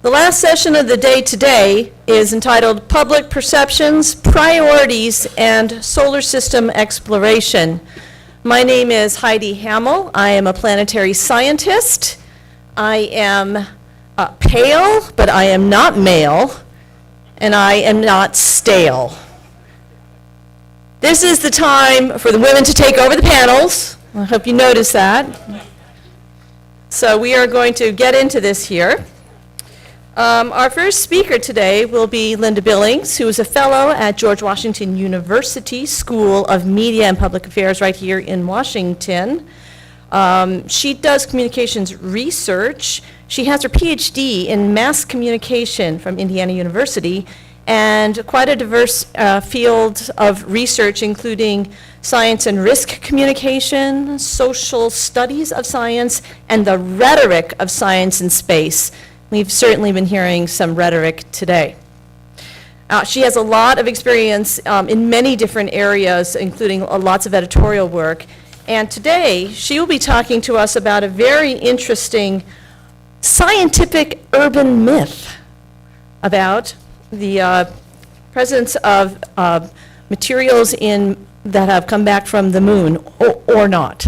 The last session of the day today is entitled Public Perceptions, Priorities, and Solar System Exploration. My name is Heidi Hamill. I am a planetary scientist. I am pale, but I am not male, and I am not stale. This is the time for the women to take over the panels. I hope you notice that. So we are going to get into this here. Our first speaker today will be Linda Billings, who is a fellow at George Washington University School of Media and Public Affairs right here in Washington. She does communications research. She has her PhD in mass communication from Indiana University, and quite a diverse field of research, including science and risk communication, social studies of science, and the rhetoric of science in space. We've certainly been hearing some rhetoric today. She has a lot of experience in many different areas, including lots of editorial work. And today, she will be talking to us about a very interesting scientific urban myth about the presence of materials that have come back from the moon, or not.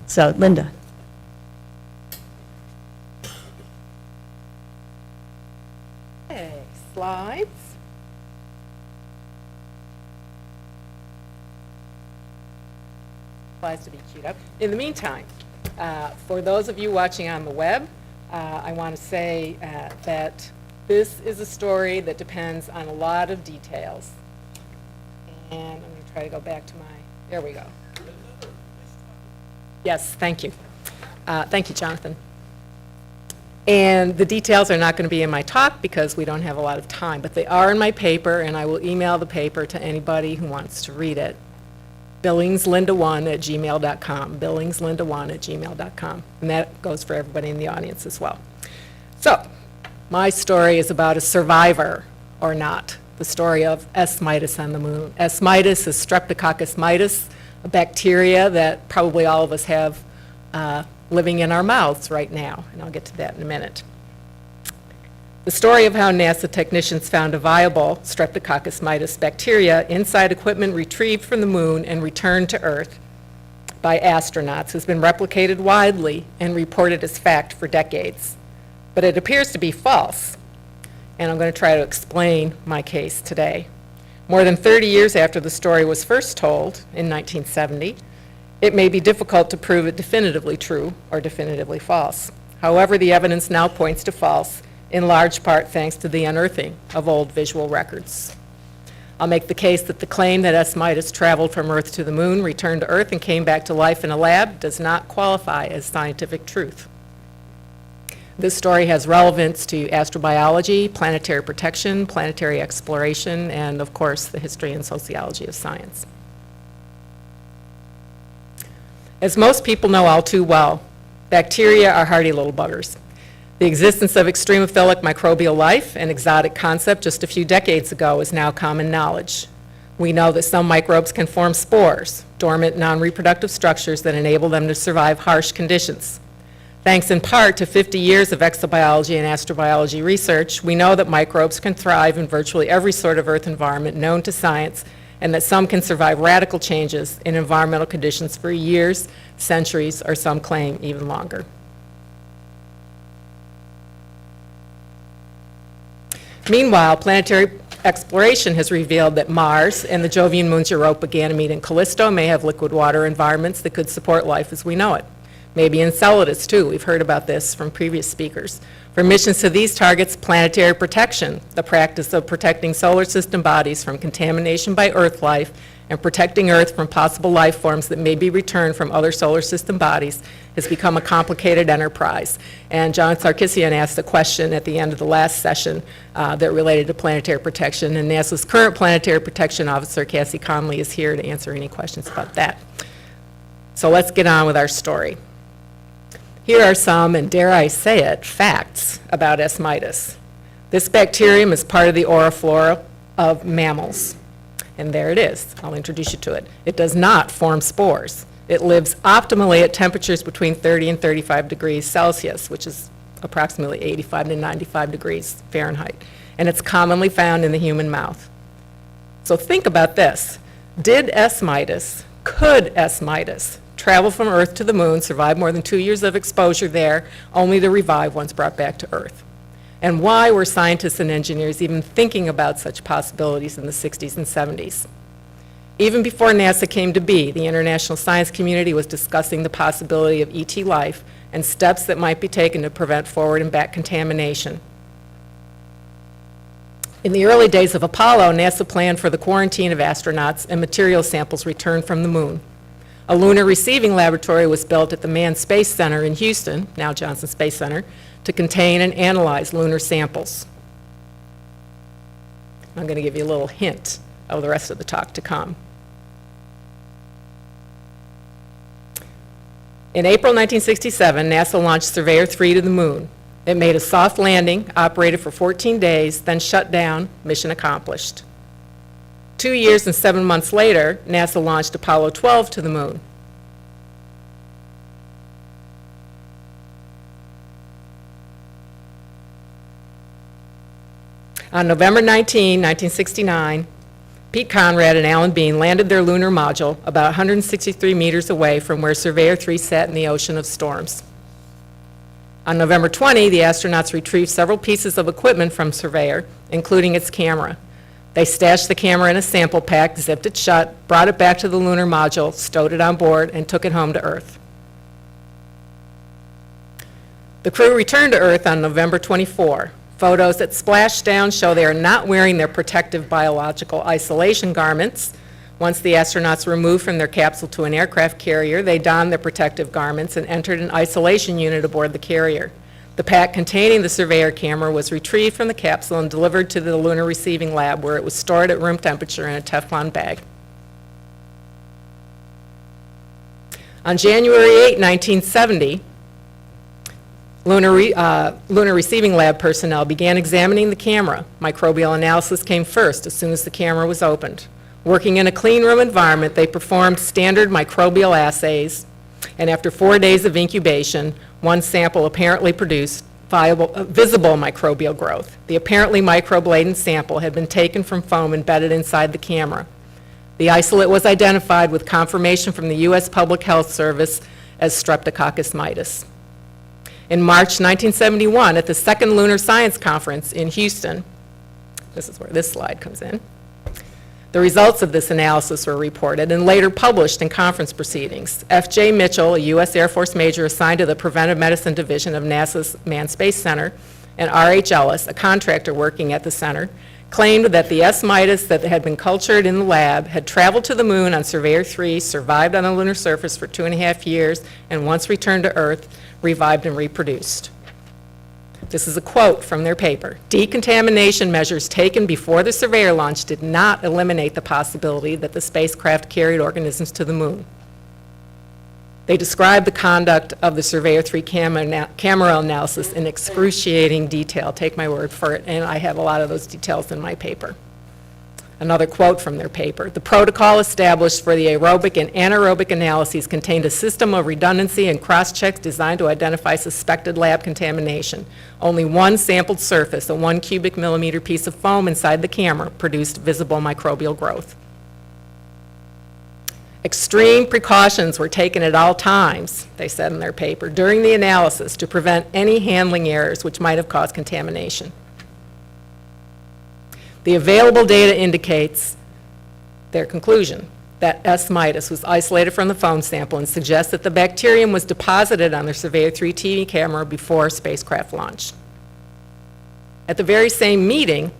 So, Linda. Slides. Slides to be queued up. In the meantime, for those of you watching on the web, I want to say that this is a story that depends on a lot of details. And I'm going to try to go back to there we go. Yes, thank you. Thank you, Jonathan. And the details are not going to be in my talk because we don't have a lot of time, but they are in my paper, and I will email the paper to anybody who wants to read it. billingslinda1@gmail.com, billingslinda1@gmail.com, and that goes for everybody in the audience as well. So, my story is about a survivor, or not, the story of S. mitis on the moon. S. mitis is Streptococcus mitis, a bacteria that probably all of us have living in our mouths right now, and I'll get to that in a minute. The story of how NASA technicians found a viable Streptococcus mitis bacteria inside equipment retrieved from the moon and returned to Earth by astronauts has been replicated widely and reported as fact for decades. But it appears to be false, and I'm going to try to explain my case today. More than 30 years after the story was first told in 1970, it may be difficult to prove it definitively true or definitively false. However, the evidence now points to false, in large part thanks to the unearthing of old visual records. I'll make the case that the claim that S. mitis traveled from Earth to the moon, returned to Earth, and came back to life in a lab does not qualify as scientific truth. This story has relevance to astrobiology, planetary protection, planetary exploration, and of course, the history and sociology of science. As most people know all too well, bacteria are hardy little buggers. The existence of extremophilic microbial life, an exotic concept just a few decades ago, is now common knowledge. We know that some microbes can form spores, dormant non-reproductive structures that enable them to survive harsh conditions. Thanks in part to 50 years of exobiology and astrobiology research, we know that microbes can thrive in virtually every sort of Earth environment known to science, and that some can survive radical changes in environmental conditions for years, centuries, or some claim even longer. Meanwhile, planetary exploration has revealed that Mars and the Jovian moons Europa, Ganymede, and Callisto may have liquid water environments that could support life as we know it. Maybe Enceladus, too. We've heard about this from previous speakers. For missions to these targets, planetary protection, the practice of protecting solar system bodies from contamination by Earth life and protecting Earth from possible life forms that may be returned from other solar system bodies, has become a complicated enterprise. And John Sarkisian asked a question at the end of the last session that related to planetary protection, and NASA's current planetary protection officer, Cassie Conley, is here to answer any questions about that. So let's get on with our story. Here are some, and dare I say it, facts about S. mitis. This bacterium is part of the oroflora of mammals. And there it is. I'll introduce you to it. It does not form spores. It lives optimally at temperatures between 30 and 35 degrees Celsius, which is approximately 85 to 95 degrees Fahrenheit, and it's commonly found in the human mouth. So think about this. Could S. mitis travel from Earth to the moon, survive more than 2 years of exposure there, only to revive once brought back to Earth? And why were scientists and engineers even thinking about such possibilities in the 60s and 70s? Even before NASA came to be, the international science community was discussing the possibility of ET life and steps that might be taken to prevent forward and back contamination. In the early days of Apollo, NASA planned for the quarantine of astronauts and material samples returned from the moon. A lunar receiving laboratory was built at the Manned Space Center in Houston, now Johnson Space Center, to contain and analyze lunar samples. I'm going to give you a little hint of the rest of the talk to come. In April 1967, NASA launched Surveyor 3 to the moon. It made a soft landing, operated for 14 days, then shut down, mission accomplished. 2 years and 7 months later, NASA launched Apollo 12 to the moon. On November 19, 1969, Pete Conrad and Alan Bean landed their lunar module about 163 meters away from where Surveyor 3 sat in the ocean of storms. On November 20, the astronauts retrieved several pieces of equipment from Surveyor, including its camera. They stashed the camera in a sample pack, zipped it shut, brought it back to the lunar module, stowed it on board, and took it home to Earth. The crew returned to Earth on November 24. Photos that splashdown show they are not wearing their protective biological isolation garments. Once the astronauts were moved from their capsule to an aircraft carrier, they donned their protective garments and entered an isolation unit aboard the carrier. The pack containing the Surveyor camera was retrieved from the capsule and delivered to the Lunar Receiving Lab, where it was stored at room temperature in a Teflon bag. On January 8, 1970, Lunar Receiving Lab personnel began examining the camera. Microbial analysis came first as soon as the camera was opened. Working in a clean room environment, they performed standard microbial assays, and after 4 days of incubation, one sample apparently produced visible microbial growth. The apparently microbe-laden sample had been taken from foam embedded inside the camera. The isolate was identified with confirmation from the U.S. Public Health Service as Streptococcus mitis. In March 1971, at the second Lunar Science Conference in Houston, this is where this slide comes in, the results of this analysis were reported and later published in conference proceedings. F.J. Mitchell, a U.S. Air Force major assigned to the Preventive Medicine Division of NASA's Manned Space Center, and R.H. Ellis, a contractor working at the center, claimed that the S. mitis that had been cultured in the lab had traveled to the moon on Surveyor 3, survived on the lunar surface for 2.5 years, and once returned to Earth, revived and reproduced. This is a quote from their paper. Decontamination measures taken before the Surveyor launch did not eliminate the possibility that the spacecraft carried organisms to the moon. They described the conduct of the Surveyor 3 camera analysis in excruciating detail. Take my word for it, and I have a lot of those details in my paper. Another quote from their paper. The protocol established for the aerobic and anaerobic analyses contained a system of redundancy and cross-checks designed to identify suspected lab contamination. Only one sampled surface, a 1 cubic millimeter piece of foam inside the camera, produced visible microbial growth. Extreme precautions were taken at all times, they said in their paper, during the analysis to prevent any handling errors which might have caused contamination. The available data indicates their conclusion that S. mitis was isolated from the foam sample and suggests that the bacterium was deposited on the Surveyor 3 TV camera before spacecraft launch. At the very same meeting,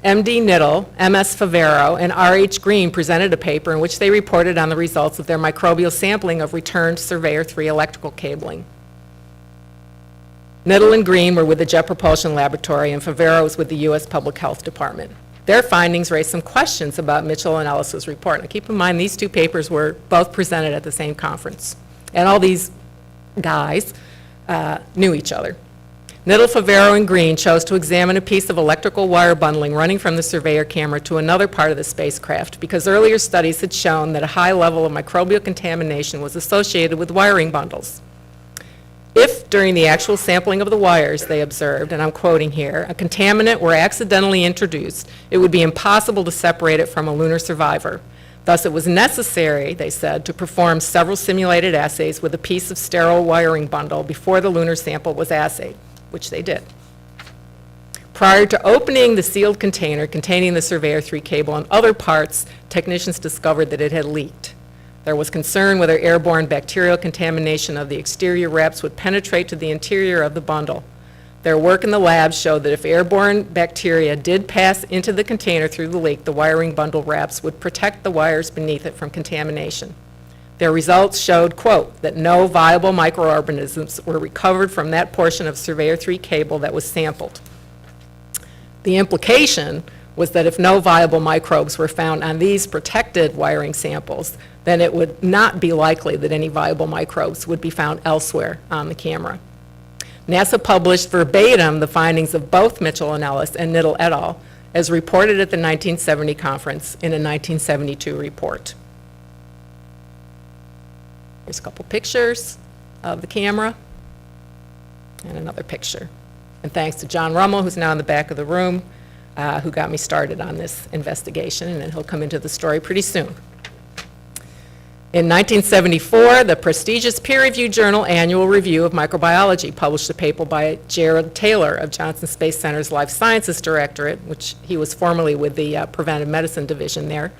M.D. Nittle, M.S. Favero, and R.H. Green presented a paper in which they reported on the results of their microbial sampling of returned Surveyor 3 electrical cabling. Nittle and Green were with the Jet Propulsion Laboratory, and Favero was with the U.S. Public Health Department. Their findings raised some questions about Mitchell and Ellis's report. Now, keep in mind, these two papers were both presented at the same conference, and all these guys knew each other. Nittle, Favero, and Green chose to examine a piece of electrical wire bundling running from the Surveyor camera to another part of the spacecraft because earlier studies had shown that a high level of microbial contamination was associated with wiring bundles. If during the actual sampling of the wires, they observed, and I'm quoting here, a contaminant were accidentally introduced, it would be impossible to separate it from a lunar survivor. Thus, it was necessary, they said, to perform several simulated assays with a piece of sterile wiring bundle before the lunar sample was assayed, which they did. Prior to opening the sealed container containing the Surveyor 3 cable and other parts, technicians discovered that it had leaked. There was concern whether airborne bacterial contamination of the exterior wraps would penetrate to the interior of the bundle. Their work in the lab showed that if airborne bacteria did pass into the container through the leak, the wiring bundle wraps would protect the wires beneath it from contamination. Their results showed, quote, that no viable microorganisms were recovered from that portion of Surveyor 3 cable that was sampled. The implication was that if no viable microbes were found on these protected wiring samples, then it would not be likely that any viable microbes would be found elsewhere on the camera. NASA published verbatim the findings of both Mitchell and Ellis and Knittel et al. As reported at the 1970 conference in a 1972 report. Here's a couple pictures of the camera and another picture. And thanks to John Rummel, who's now in the back of the room, who got me started on this investigation, and then he'll come into the story pretty soon. In 1974, the prestigious peer-reviewed journal Annual Review of Microbiology published a paper by Jared Taylor of Johnson Space Center's Life Sciences Directorate, which he was formerly with the Preventive Medicine Division there,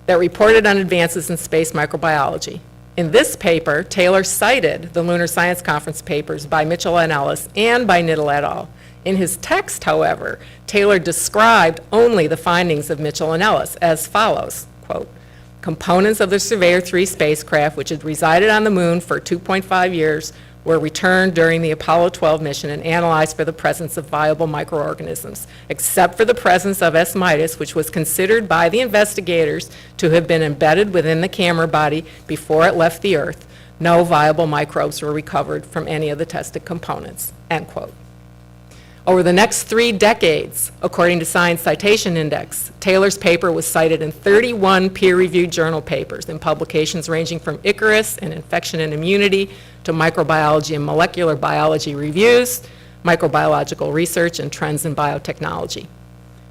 that reported on advances in space microbiology. In this paper, Taylor cited the Lunar Science Conference papers by Mitchell and Ellis and by Knittel et al. In his text, however, Taylor described only the findings of Mitchell and Ellis as follows, quote, components of the Surveyor 3 spacecraft, which had resided on the moon for 2.5 years, were returned during the Apollo 12 mission and analyzed for the presence of viable microorganisms, except for the presence of S. mitis, which was considered by the investigators to have been embedded within the camera body before it left the Earth. No viable microbes were recovered from any of the tested components, end quote. Over the next 3 decades, according to Science Citation Index, Taylor's paper was cited in 31 peer-reviewed journal papers in publications ranging from Icarus and Infection and Immunity to Microbiology and Molecular Biology Reviews, Microbiological Research, and Trends in Biotechnology.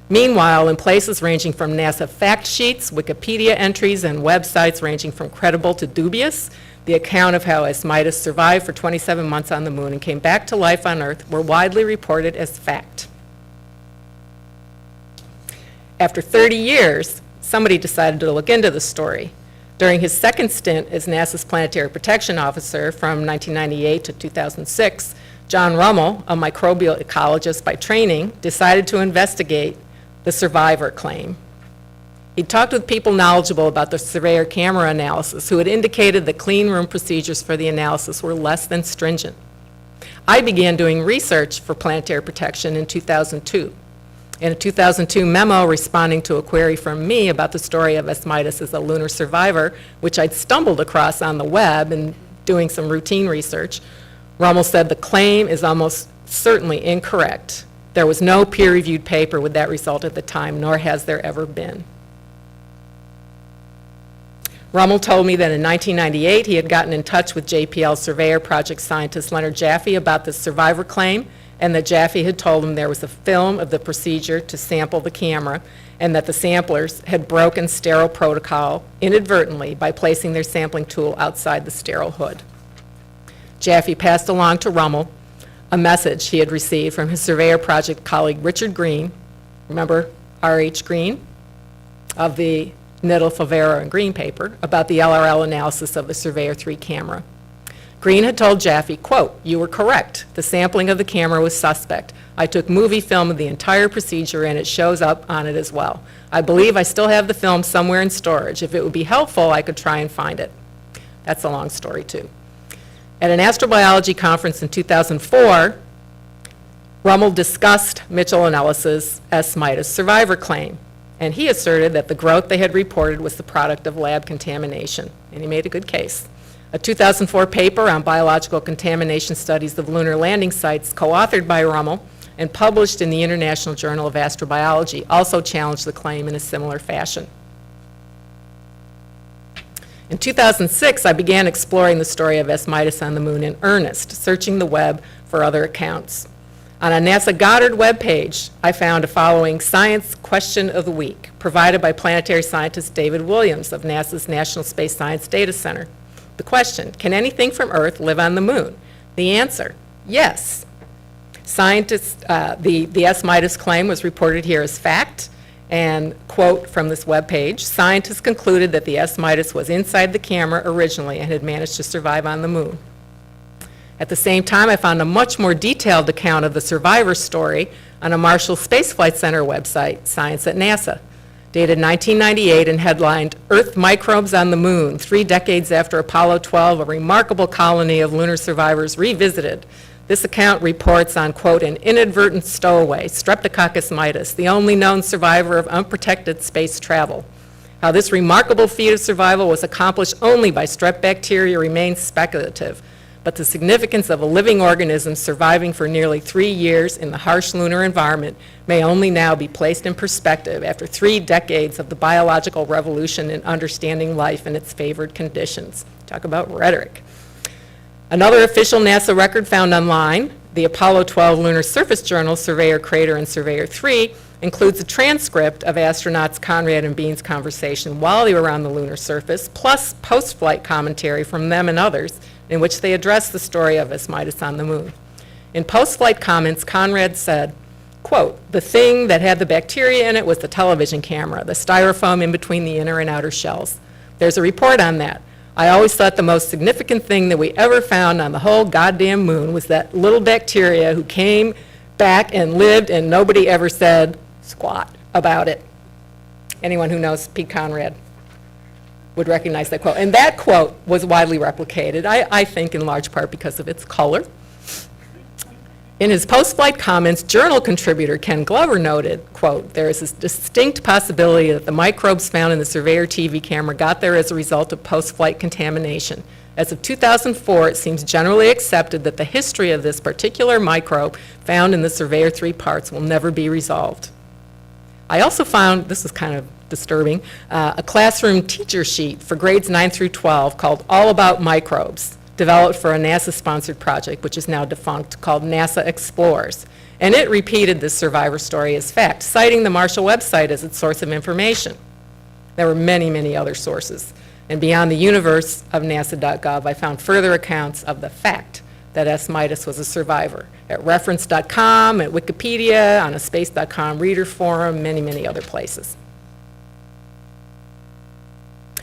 Meanwhile, in places ranging from NASA fact sheets, Wikipedia entries, and websites ranging from credible to dubious, the account of how S. mitis survived for 27 months on the moon and came back to life on Earth were widely reported as fact. After 30 years, somebody decided to look into the story. During his second stint as NASA's Planetary Protection Officer from 1998 to 2006, John Rummel, a microbial ecologist by training, decided to investigate the survivor claim. He talked with people knowledgeable about the Surveyor camera analysis who had indicated that clean room procedures for the analysis were less than stringent. I began doing research for planetary protection in 2002. In a 2002 memo responding to a query from me about the story of S. mitis as a lunar survivor, which I'd stumbled across on the web and doing some routine research, Rummel said the claim is almost certainly incorrect. There was no peer-reviewed paper with that result at the time, nor has there ever been. Rummel told me that in 1998 he had gotten in touch with JPL Surveyor project scientist Leonard Jaffe about the survivor claim, and that Jaffe had told him there was a film of the procedure to sample the camera, and that the samplers had broken sterile protocol inadvertently by placing their sampling tool outside the sterile hood. Jaffe passed along to Rummel a message he had received from his Surveyor project colleague Richard Green, remember R.H. Green, of the Knittel, Favero, and Green paper about the LRL analysis of the Surveyor 3 camera. Green had told Jaffe, quote, "You were correct. The sampling of the camera was suspect. I took movie film of the entire procedure and it shows up on it as well. I believe I still have the film somewhere in storage. If it would be helpful, I could try and find it." That's a long story too. At an astrobiology conference in 2004, Rummel discussed Mitchell and Ellis's S. mitis survivor claim, and he asserted that the growth they had reported was the product of lab contamination, and he made a good case. A 2004 paper on biological contamination studies of lunar landing sites, co-authored by Rummel and published in the International Journal of Astrobiology, also challenged the claim in a similar fashion. In 2006, I began exploring the story of S. Midas on the moon in earnest, searching the web for other accounts. On a NASA Goddard webpage, I found a following Science Question of the Week, provided by planetary scientist David Williams of NASA's National Space Science Data Center. The question, can anything from Earth live on the moon? The answer, yes. Scientists, the S. Midas claim was reported here as fact, and quote from this webpage, scientists concluded that the S. Midas was inside the camera originally and had managed to survive on the moon. At the same time, I found a much more detailed account of the survivor story on a Marshall Space Flight Center website, Science at NASA, dated 1998 and headlined, Earth Microbes on the Moon, 3 decades after Apollo 12, a remarkable colony of lunar survivors revisited. This account reports on, quote, an inadvertent stowaway, Streptococcus mitis, the only known survivor of unprotected space travel. How this remarkable feat of survival was accomplished only by strep bacteria remains speculative, but the significance of a living organism surviving for nearly 3 years in the harsh lunar environment may only now be placed in perspective after 3 decades of the biological revolution in understanding life in its favored conditions. Talk about rhetoric. Another official NASA record found online, the Apollo 12 Lunar Surface Journal, Surveyor Crater and Surveyor 3, includes a transcript of astronauts Conrad and Bean's conversation while they were on the lunar surface, plus post-flight commentary from them and others, in which they address the story of S. Midas on the moon. In post-flight comments, Conrad said, quote, the thing that had the bacteria in it was the television camera, the styrofoam in between the inner and outer shells. There's a report on that. I always thought the most significant thing that we ever found on the whole goddamn moon was that little bacteria who came back and lived and nobody ever said squat about it. Anyone who knows Pete Conrad would recognize that quote. And that quote was widely replicated, I think in large part because of its color. In his post-flight comments, journal contributor Ken Glover noted, quote, there is a distinct possibility that the microbes found in the Surveyor TV camera got there as a result of post-flight contamination. As of 2004, it seems generally accepted that the history of this particular microbe found in the Surveyor 3 parts will never be resolved. I also found, this is kind of disturbing, a classroom teacher sheet for grades 9 through 12 called All About Microbes, developed for a NASA-sponsored project, which is now defunct, called NASA Explores. And it repeated this survivor story as fact, citing the Marshall website as its source of information. There were many, many other sources. And beyond the universe of nasa.gov, I found further accounts of the fact that S. Midas was a survivor at reference.com, at Wikipedia, on a space.com reader forum, many, many other places.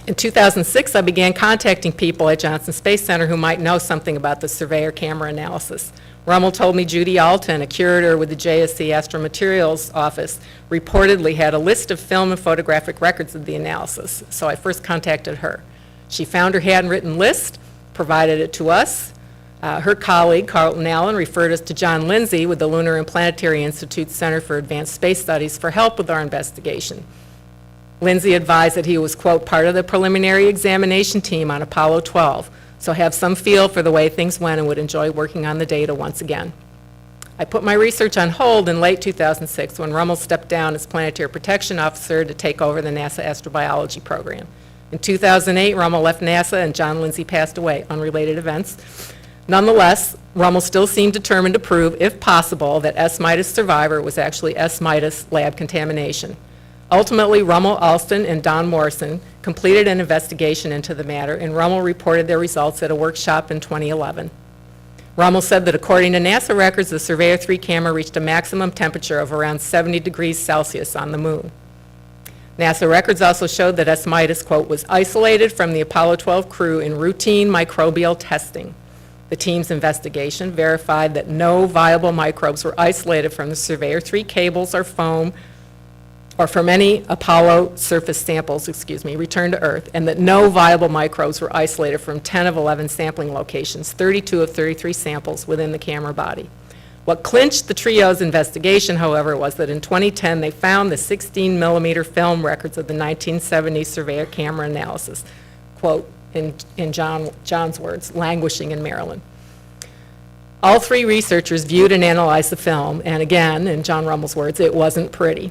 In 2006, I began contacting people at Johnson Space Center who might know something about the Surveyor camera analysis. Rummel told me Judy Alton, a curator with the JSC Astromaterials office, reportedly had a list of film and photographic records of the analysis, so I first contacted her. She found her handwritten list, provided it to us. Her colleague, Carlton Allen, referred us to John Lindsay with the Lunar and Planetary Institute's Center for Advanced Space Studies for help with our investigation. Lindsay advised that he was, quote, part of the preliminary examination team on Apollo 12, so have some feel for the way things went and would enjoy working on the data once again. I put my research on hold in late 2006 when Rummel stepped down as Planetary Protection Officer to take over the NASA astrobiology program. In 2008, Rummel left NASA and John Lindsay passed away, unrelated events. Nonetheless, Rummel still seemed determined to prove, if possible, that S. Midas survivor was actually S. Midas lab contamination. Ultimately, Rummel, Alston, and Don Morrison completed an investigation into the matter, and Rummel reported their results at a workshop in 2011. Rummel said that according to NASA records, the Surveyor 3 camera reached a maximum temperature of around 70 degrees Celsius on the moon. NASA records also showed that S. Midas, quote, was isolated from the Apollo 12 crew in routine microbial testing. The team's investigation verified that no viable microbes were isolated from the Surveyor 3 cables or foam or from any Apollo surface samples, returned to Earth, and that no viable microbes were isolated from 10 of 11 sampling locations, 32 of 33 samples within the camera body. What clinched the trio's investigation, however, was that in 2010 they found the 16-millimeter film records of the 1970 Surveyor camera analysis, quote, in John's words, languishing in Maryland. All 3 researchers viewed and analyzed the film, and again, in John Rummel's words, it wasn't pretty.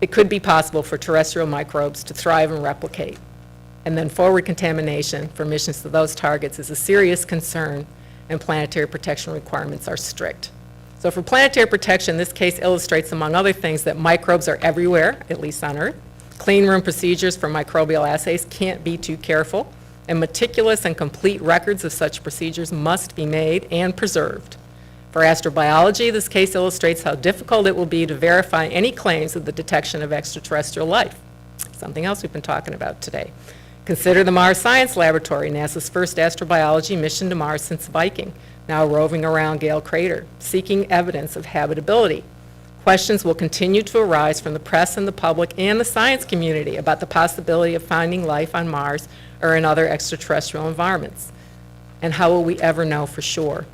it could be possible for terrestrial microbes to thrive and replicate. And then forward contamination for missions to those targets is a serious concern, and planetary protection requirements are strict. So for planetary protection, this case illustrates, among other things, that microbes are everywhere, at least on Earth. Clean room procedures for microbial assays can't be too careful, and meticulous and complete records of such procedures must be made and preserved. For astrobiology, this case illustrates how difficult it will be to verify any claims of the detection of extraterrestrial life, something else we've been talking about today. Consider the Mars Science Laboratory, NASA's first astrobiology mission to Mars since Viking, now roving around Gale Crater, seeking evidence of habitability. Questions will continue to arise from the press and the public and the science community about the possibility of finding life on Mars or in other extraterrestrial environments. And how will we ever know for sure?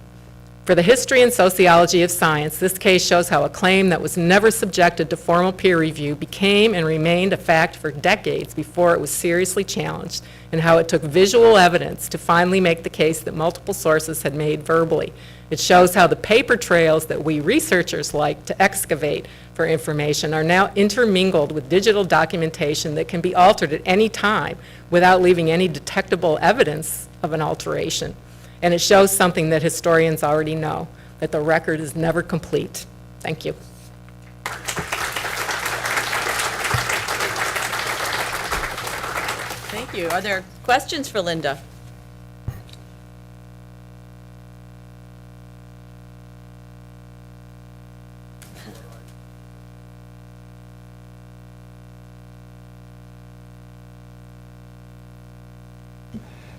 For the history and sociology of science, this case shows how a claim that was never subjected to formal peer review became and remained a fact for decades before it was seriously challenged, and how it took visual evidence to finally make the case that multiple sources had made verbally. It shows how the paper trails that we researchers like to excavate for information are now intermingled with digital documentation that can be altered at any time without leaving any detectable evidence of an alteration. And it shows something that historians already know, that the record is never complete. Thank you. Thank you. Are there questions for Linda?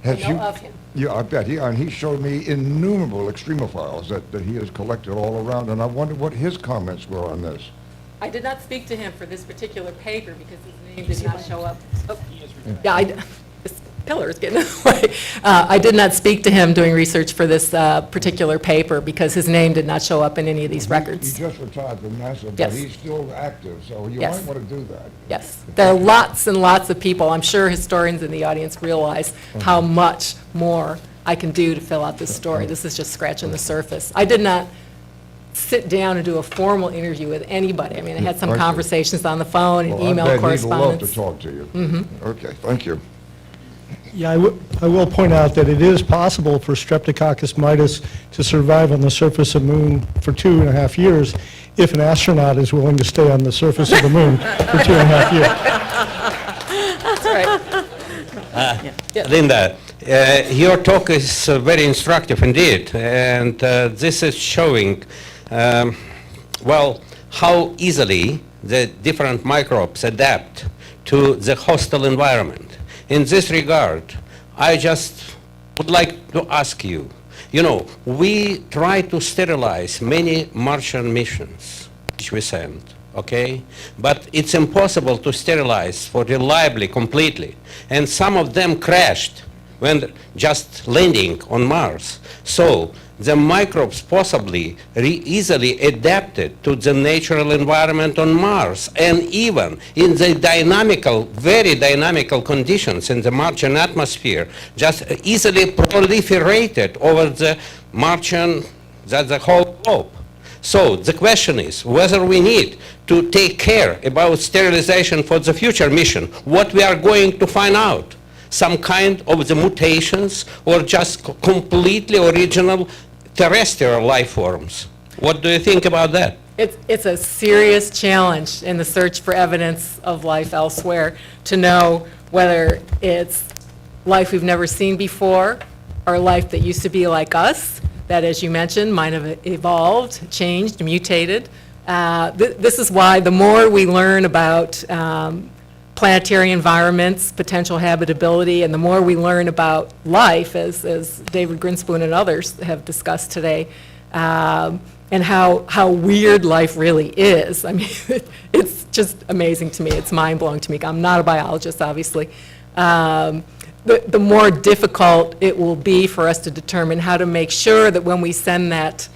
Has I know of him. Yeah, I bet. And he showed me innumerable extremophiles that he has collected all around, and I wondered what his comments were on this. I did not speak to him for this particular paper because his name did not show up. Oh, yeah, this pillar is getting in the way. I did not speak to him doing research for this particular paper because his name did not show up in any of these He records. just retired from NASA, but Yes. he's still active, so you Yes. might want to do that. Yes, there are lots and lots of people. I'm sure historians in the audience realize how much more I can do to fill out this story. This is just scratching the surface. I did not sit down and do a formal interview with anybody. I mean, I had some I see. conversations on the phone and Well, email I bet he'd correspondence. love to talk to you. Okay, thank you. Yeah, I will point out that it is possible for Streptococcus mitis to survive on the surface of the moon for 2.5 years if an astronaut is willing to stay on the surface of the moon for 2.5 years. That's right. Linda, your talk is very instructive indeed, and this is showing, well, how easily the different microbes adapt to the hostile environment. In this regard, I just would like to ask you, you know, we try to sterilize many Martian missions which we send, okay? But it's impossible to sterilize for reliably, completely. And some of them crashed when just landing on Mars. So the microbes possibly easily adapted to the natural environment on Mars, and even in the dynamical, very dynamical conditions in the Martian atmosphere, just easily proliferated over the Martian, the whole globe. So the question is whether we need to take care about sterilization for the future mission, what we are going to find out. Some kind of the mutations or just completely original terrestrial life forms. What do you think about that? It's a serious challenge in the search for evidence of life elsewhere to know whether it's life we've never seen before or life that used to be like us, that, as you mentioned, might have evolved, changed, mutated. This is why the more we learn about planetary environments, potential habitability, and the more we learn about life, as David Grinspoon and others have discussed today, and how weird life really is. I mean, it's just amazing to me. It's mind-blowing to me. I'm not a biologist, obviously. The more difficult it will be for us to determine how to make sure that when we send that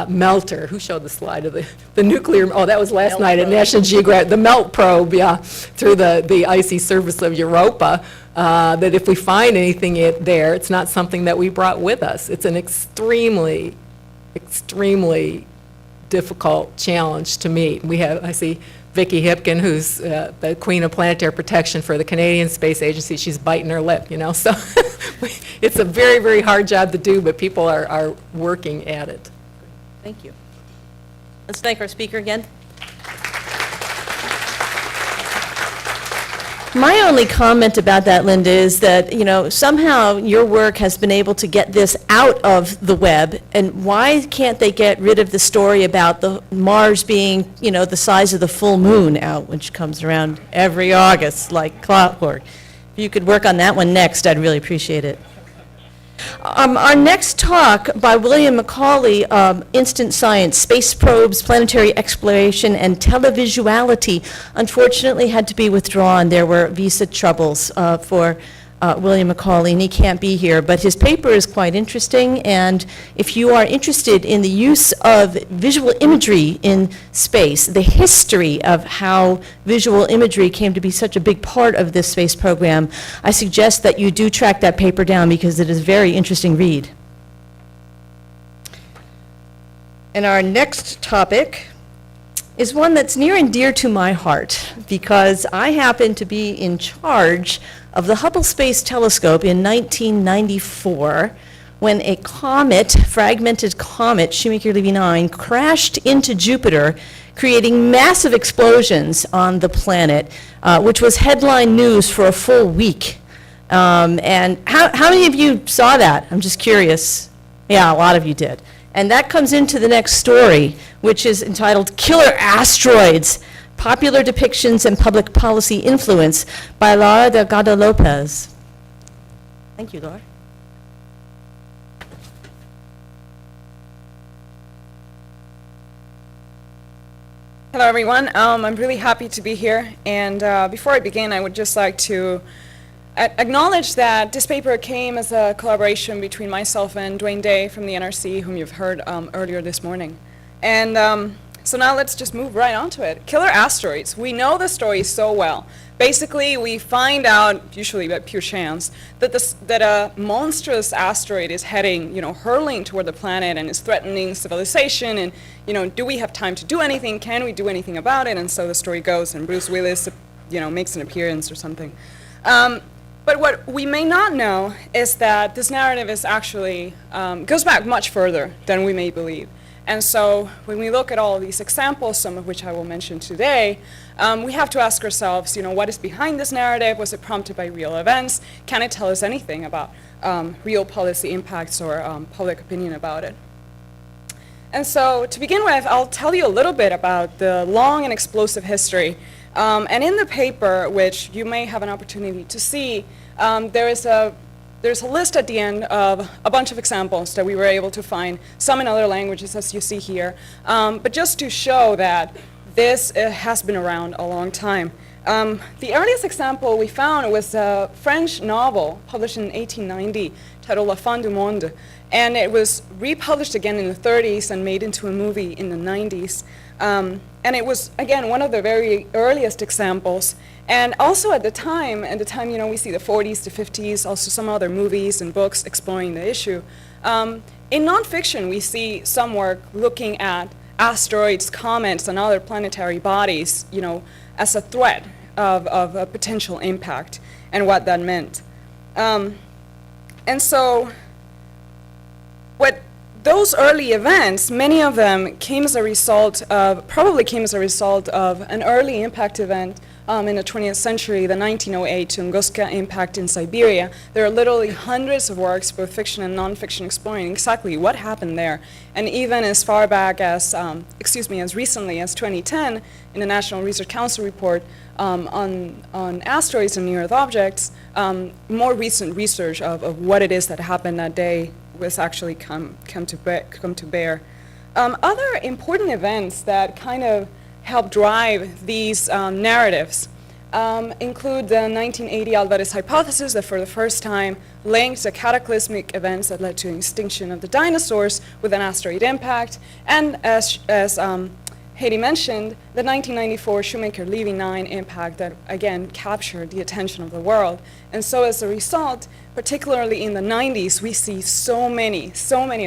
melter, who showed the slide of the nuclear, oh, that was last night at National Geographic, the melt probe, yeah, through the icy surface of Europa, that if we find anything there, it's not something that we brought with us. It's an extremely difficult challenge to meet. I see Vicki Hipkin, who's the Queen of Planetary Protection for the Canadian Space Agency, she's biting her lip, so it's a very, very hard job to do, but people are working at it. Thank you. Let's thank our speaker again. My only comment about that, Linda, is that, somehow your work has been able to get this out of the web, and why can't they get rid of the story about the Mars being, the size of the full moon out, which comes around every August like clockwork? If you could work on that one next, I'd really appreciate it. Our next talk by William Macaulay, Instant Science, Space Probes, Planetary Exploration, and Televisuality, unfortunately had to be withdrawn. There were visa troubles for William Macaulay, and he can't be here. But his paper is quite interesting, and if you are interested in the use of visual imagery in space, the history of how visual imagery came to be such a big part of this space program, I suggest that you do track that paper down because it is a very interesting read. And our next topic is one that's near and dear to my heart because I happen to be in charge of the Hubble Space Telescope in 1994 when a comet, fragmented comet, Shoemaker-Levy 9, crashed into Jupiter, creating massive explosions on the planet, which was headline news for a full week. And how many of you saw that? I'm just curious. Yeah, a lot of you did. And that comes into the next story, which is entitled Killer Asteroids, Popular Depictions and Public Policy Influence by Laura Delgado Lopez. Thank you, Laura. Hello, everyone. I'm really happy to be here. And before I begin, I would just like to acknowledge that this paper came as a collaboration between myself and Dwayne Day from the NRC, whom you've heard earlier this morning. And so now let's just move right on to it. Killer asteroids. We know the story so well. Basically, we find out, usually by pure chance, that a monstrous asteroid is heading, hurling toward the planet and is threatening civilization. And, do we have time to do anything? Can we do anything about it? And so the story goes, and Bruce Willis, makes an appearance or something. But what we may not know is that this narrative is actually, goes back much further than we may believe. And so when we look at all of these examples, some of which I will mention today, we have to ask ourselves, what is behind this narrative? Was it prompted by real events? Can it tell us anything about real policy impacts or public opinion about it? And so to begin with, I'll tell you a little bit about the long and explosive history. And in the paper, which you may have an opportunity to see, there's a list at the end of a bunch of examples that we were able to find, some in other languages, as you see here, but just to show that this has been around a long time. The earliest example we found was a French novel published in 1890 titled La Fin du Monde, and it was republished again in the 30s and made into a movie in the 90s. And it was, again, one of the very earliest examples. And also at the time, we see the 40s, the 50s, also some other movies and books exploring the issue. In nonfiction, we see some work looking at asteroids, comets, and other planetary bodies, as a threat of a potential impact and what that meant. And so those early events, many of them probably came as a result of an early impact event in the 20th century, the 1908 Tunguska impact in Siberia. There are literally hundreds of works, both fiction and nonfiction, exploring exactly what happened there. And even as far back as, as recently as 2010, in the National Research Council report on asteroids and near-Earth objects, more recent research of what it is that happened that day was actually come to bear. Other important events that kind of help drive these narratives include the 1980 Alvarez hypothesis that for the first time linked the cataclysmic events that led to the extinction of the dinosaurs with an asteroid impact, and as Heidi mentioned, the 1994 Shoemaker-Levy 9 impact that again captured the attention of the world. And so as a result, particularly in the 90s, we see so many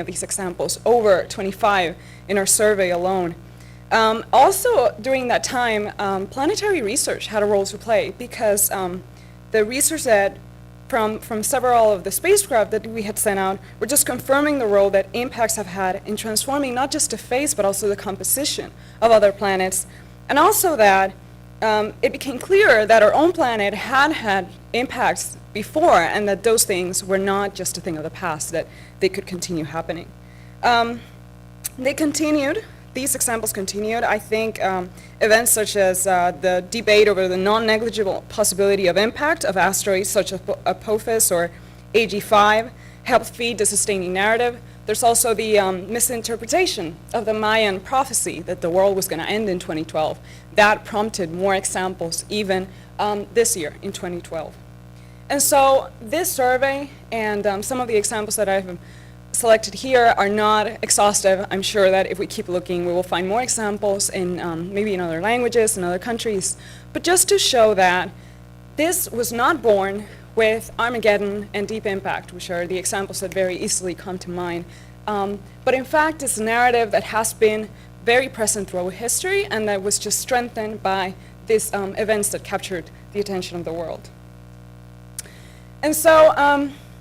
of these examples, over 25 in our survey alone. Also, during that time, planetary research had a role to play because the research that from several of the spacecraft that we had sent out were just confirming the role that impacts have had in transforming not just the phase but also the composition of other planets, and also that it became clear that our own planet had had impacts before and that those things were not just a thing of the past, that they could continue happening. They continued. These examples continued. I think events such as the debate over the non-negligible possibility of impact of asteroids such as Apophis or AG5 helped feed the sustaining narrative. There's also the misinterpretation of the Mayan prophecy that the world was going to end in 2012. That prompted more examples even this year in 2012. And so this survey and some of the examples that I've selected here are not exhaustive. I'm sure that if we keep looking, we will find more examples in maybe in other languages, in other countries. But just to show that this was not born with Armageddon and Deep Impact, which are the examples that very easily come to mind. But in fact, it's a narrative that has been very present throughout history and that was just strengthened by these events that captured the attention of the world. And so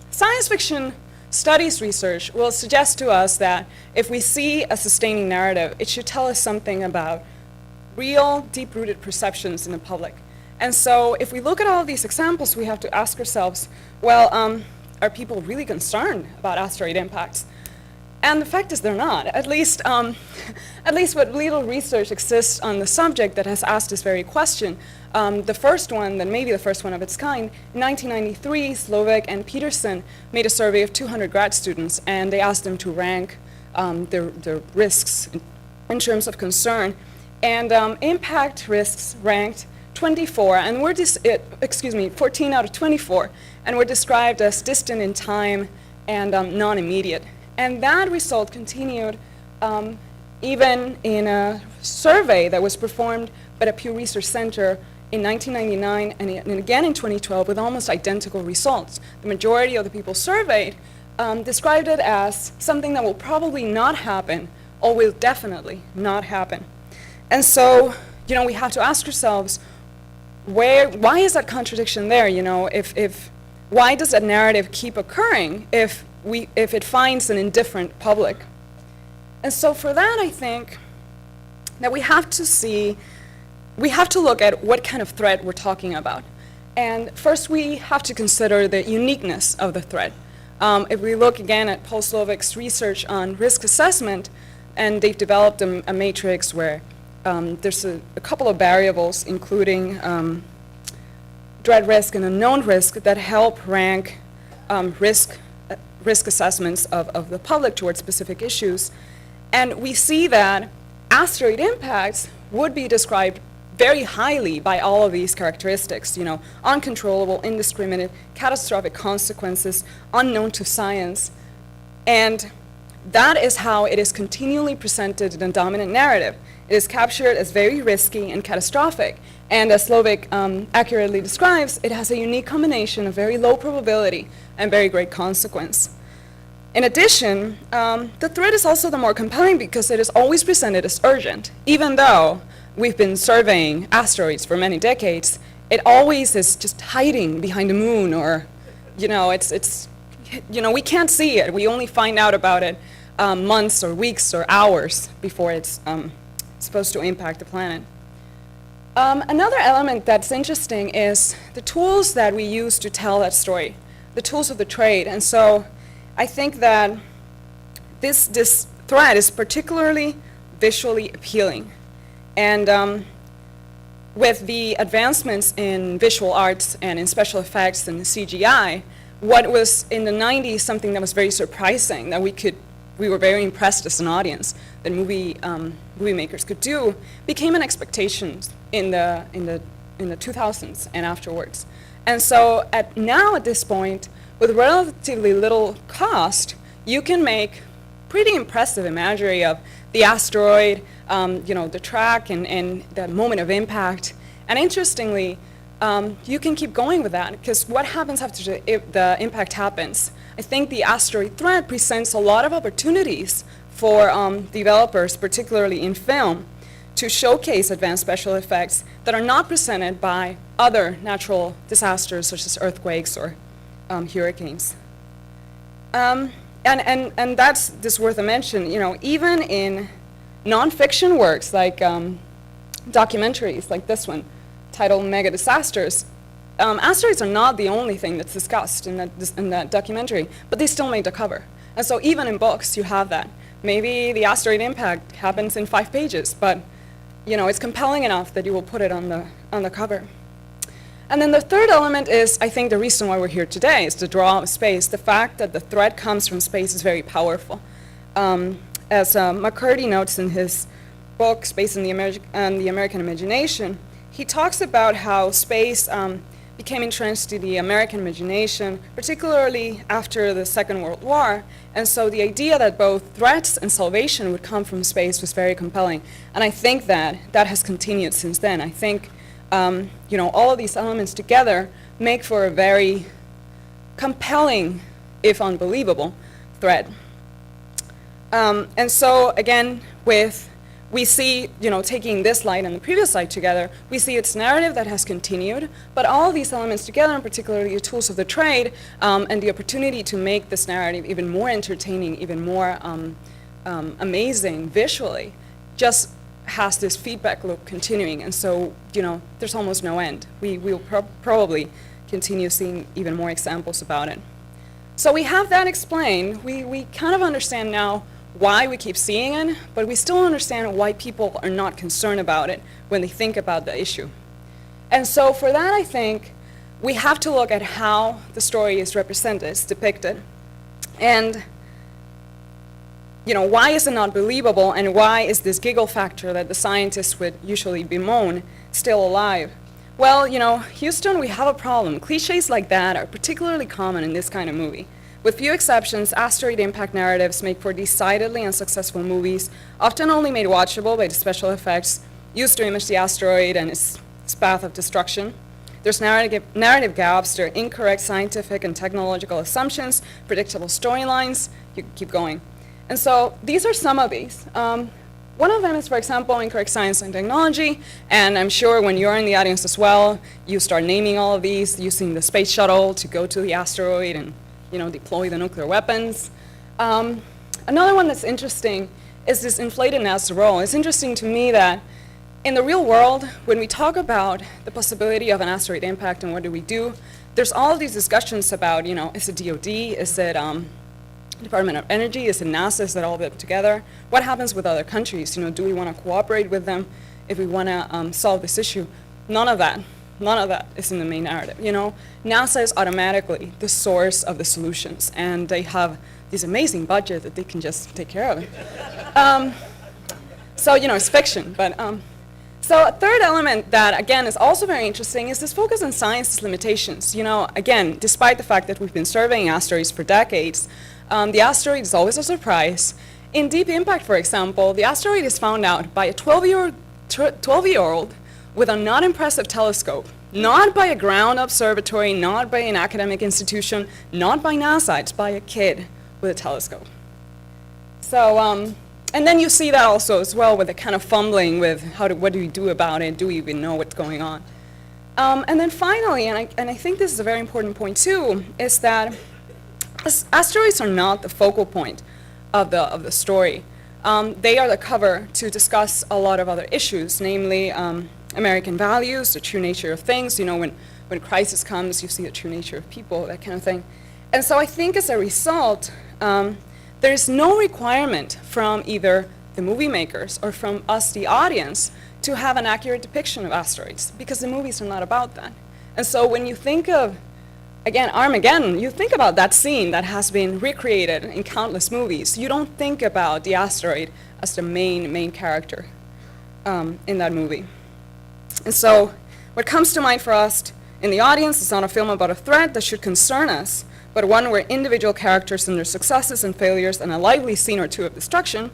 science fiction studies research will suggest to us that if we see a sustaining narrative, it should tell us something about real, deep-rooted perceptions in the public. And so if we look at all of these examples, we have to ask ourselves, well, are people really concerned about asteroid impacts? And the fact is they're not. At least what little research exists on the subject that has asked this very question. The first one, then maybe the first one of its kind, in 1993, Slovak and Peterson made a survey of 200 grad students, and they asked them to rank their risks in terms of concern. And impact risks ranked 24, and 14 out of 24, and were described as distant in time and non-immediate. And that result continued even in a survey that was performed by the Pew Research Center in 1999 and again in 2012 with almost identical results. The majority of the people surveyed described it as something that will probably not happen or will definitely not happen. And so, you know, we have to ask ourselves, why is that contradiction there? You know, why does that narrative keep occurring if it finds an indifferent public? And so for that, I think that we have to look at what kind of threat we're talking about. And first, we have to consider the uniqueness of the threat. If we look again at Paul Slovak's research on risk assessment, and they've developed a matrix where there's a couple of variables, including dread risk and unknown risk, that help rank risk assessments of the public towards specific issues. And we see that asteroid impacts would be described very highly by all of these characteristics, you know, uncontrollable, indiscriminate, catastrophic consequences, unknown to science. And that is how it is continually presented in the dominant narrative. It is captured as very risky and catastrophic. And as Slovak accurately describes, it has a unique combination of very low probability and very great consequence. In addition, the threat is also the more compelling because it is always presented as urgent. Even though we've been surveying asteroids for many decades, it always is just hiding behind the moon, or, you know, we can't see it. We only find out about it months or weeks or hours before it's supposed to impact the planet. Another element that's interesting is the tools that we use to tell that story, the tools of the trade. And so I think that this threat is particularly visually appealing. And with the advancements in visual arts and in special effects and CGI, what was in the 90s something that was very surprising, that we were very impressed as an audience that movie makers could do, became an expectation in the 2000s and afterwards. And so at this point, with relatively little cost, you can make pretty impressive imagery of the asteroid, the track and the moment of impact. And interestingly, you can keep going with that, because what happens after the impact happens? I think the asteroid threat presents a lot of opportunities for developers, particularly in film. to showcase advanced special effects that are not presented by other natural disasters such as earthquakes or hurricanes. And that's just worth a mention, you know, even in nonfiction works like documentaries like this one, titled Mega Disasters, asteroids are not the only thing that's discussed in that documentary, but they still made the cover. And so even in books, you have that. Maybe the asteroid impact happens in 5 pages, but you know, it's compelling enough that you will put it on the cover. And then the third element is, I think the reason why we're here today is the draw of space. The fact that the threat comes from space is very powerful. As McCurdy notes in his book, Space and the American Imagination, he talks about how space became entrenched in the American imagination, particularly after the Second World War. And so the idea that both threats and salvation would come from space was very compelling. And I think that has continued since then. I think you know, all of these elements together make for a very compelling, if unbelievable, threat. And so again, we see, you know, taking this slide and the previous slide together, we see its narrative that has continued, but all of these elements together, and particularly the tools of the trade, and the opportunity to make this narrative even more entertaining, even more amazing visually, just has this feedback loop continuing. And so, you know, there's almost no end. We will probably continue seeing even more examples about it. So we have that explained. We kind of understand now why we keep seeing it, but we still understand why people are not concerned about it when they think about the issue. And so for that, I think we have to look at how the story is represented, it's depicted, and you know, why is it not believable, and why is this giggle factor that the scientists would usually bemoan still alive? Well, you know, Houston, we have a problem. Cliches like that are particularly common in this kind of movie. With few exceptions, asteroid impact narratives make for decidedly unsuccessful movies, often only made watchable by the special effects used to image the asteroid and its path of destruction. There's narrative gaps, there are incorrect scientific and technological assumptions, predictable storylines, you keep going. And so these are some of these. One of them is, for example, incorrect science and technology, and I'm sure when you're in the audience as well, you start naming all of these, using the space shuttle to go to the asteroid and, you know, deploy the nuclear weapons. Another one that's interesting is this inflatedness role. It's interesting to me that in the real world, when we talk about the possibility of an asteroid impact and what do we do, there's all of these discussions about, you know, is it DOD, is it Department of Energy, is it NASA, is it all of it together? What happens with other countries? You know, do we want to cooperate with them if we want to solve this issue? None of that is in the main narrative. You know, NASA is automatically the source of the solutions, and they have this amazing budget that they can just take care of it. So, you know, it's fiction, but so a third element that, again, is also very interesting is this focus on science's limitations. You know, again, despite the fact that we've been surveying asteroids for decades, the asteroid is always a surprise. In Deep Impact, for example, the asteroid is found out by a 12-year-old with a not impressive telescope, not by a ground observatory, not by an academic institution, not by NASA, it's by a kid with a telescope. So, and then you see that also as well with the kind of fumbling with what do we do about it, do we even know what's going on? And then finally, and I think this is a very important point too, is that asteroids are not the focal point of the story. They are the cover to discuss a lot of other issues, namely American values, the true nature of things. You know, when crisis comes, you see the true nature of people, that kind of thing. And so I think as a result, there is no requirement from either the movie makers or from us, the audience, to have an accurate depiction of asteroids, because the movies are not about that. And so when you think of, again, Armageddon, you think about that scene that has been recreated in countless movies. You don't think about the asteroid as the main character in that movie. And so what comes to mind for us in the audience is not a film about a threat that should concern us, but one where individual characters and their successes and failures and a lively scene or two of destruction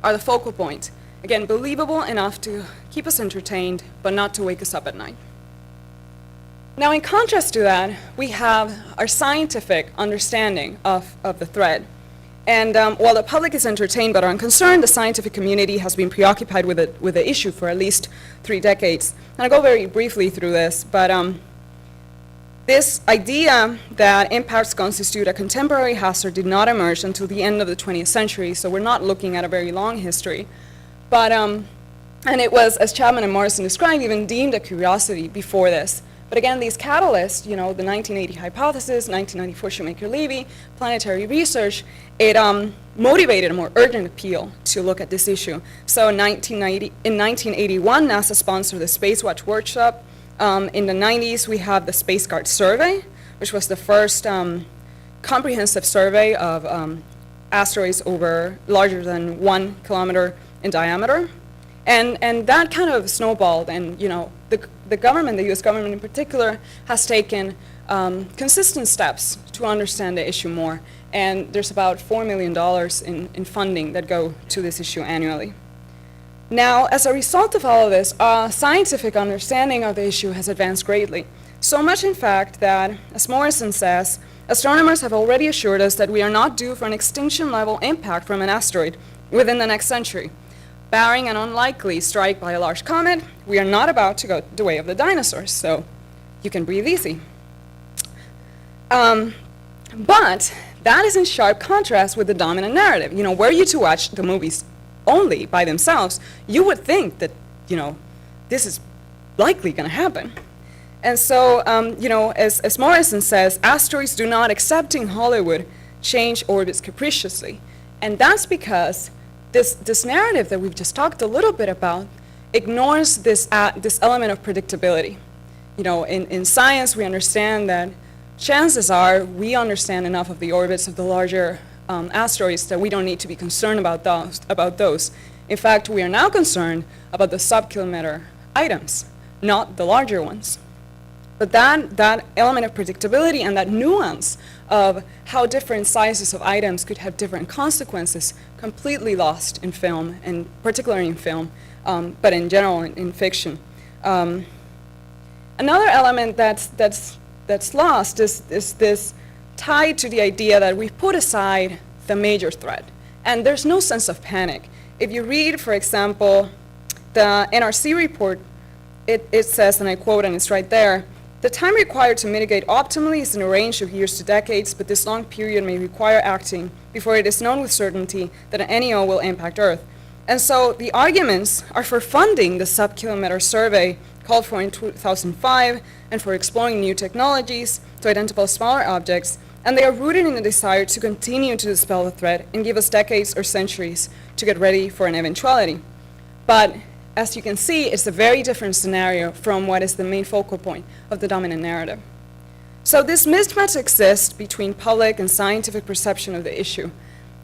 are the focal point. Again, believable enough to keep us entertained, but not to wake us up at night. Now, in contrast to that, we have our scientific understanding of the threat. And while the public is entertained but unconcerned, the scientific community has been preoccupied with the issue for at least 3 decades. And I'll go very briefly through this, but this idea that impacts constitute a contemporary hazard did not emerge until the end of the 20th century, so we're not looking at a very long history. But, and it was, as Chapman and Morrison described, even deemed a curiosity before this. But again, these catalysts, you know, the 1980 hypothesis, 1994 Shoemaker-Levy, planetary research, it motivated a more urgent appeal to look at this issue. So in 1981, NASA sponsored the Spacewatch Workshop. In the 90s, we have the Space Guard Survey, which was the first comprehensive survey of asteroids over larger than 1 kilometer in diameter. And that kind of snowballed, and you know, the government, the U.S. government in particular, has taken consistent steps to understand the issue more. And there's about $4 million in funding that go to this issue annually. Now, as a result of all of this, scientific understanding of the issue has advanced greatly. So much, in fact, that, as Morrison says, astronomers have already assured us that we are not due for an extinction-level impact from an asteroid within the next century. Barring an unlikely strike by a large comet, we are not about to go the way of the dinosaurs, so you can breathe easy. But that is in sharp contrast with the dominant narrative. You know, were you to watch the movies only by themselves, you would think that, you know, this is likely going to happen. And so, you know, as Morrison says, asteroids do not, except in Hollywood, change orbits capriciously. And that's because this narrative that we've just talked a little bit about ignores this element of predictability. You know, in science, we understand that chances are we understand enough of the orbits of the larger asteroids that we don't need to be concerned about those. In fact, we are now concerned about the sub-kilometer items, not the larger ones. But that element of predictability and that nuance of how different sizes of items could have different consequences completely lost in film, and particularly in film, but in general in fiction. Another element that's lost is this tied to the idea that we've put aside the major threat, and there's no sense of panic. If you read, for example, the NRC report, it says, and I quote, and it's right there, "The time required to mitigate optimally is in a range of years to decades, but this long period may require acting before it is known with certainty that an NEO will impact Earth." And so the arguments are for funding the sub-kilometer survey called for in 2005 and for exploring new technologies to identify smaller objects, and they are rooted in the desire to continue to dispel the threat and give us decades or centuries to get ready for an eventuality. But as you can see, it's a very different scenario from what is the main focal point of the dominant narrative. So this mismatch exists between public and scientific perception of the issue.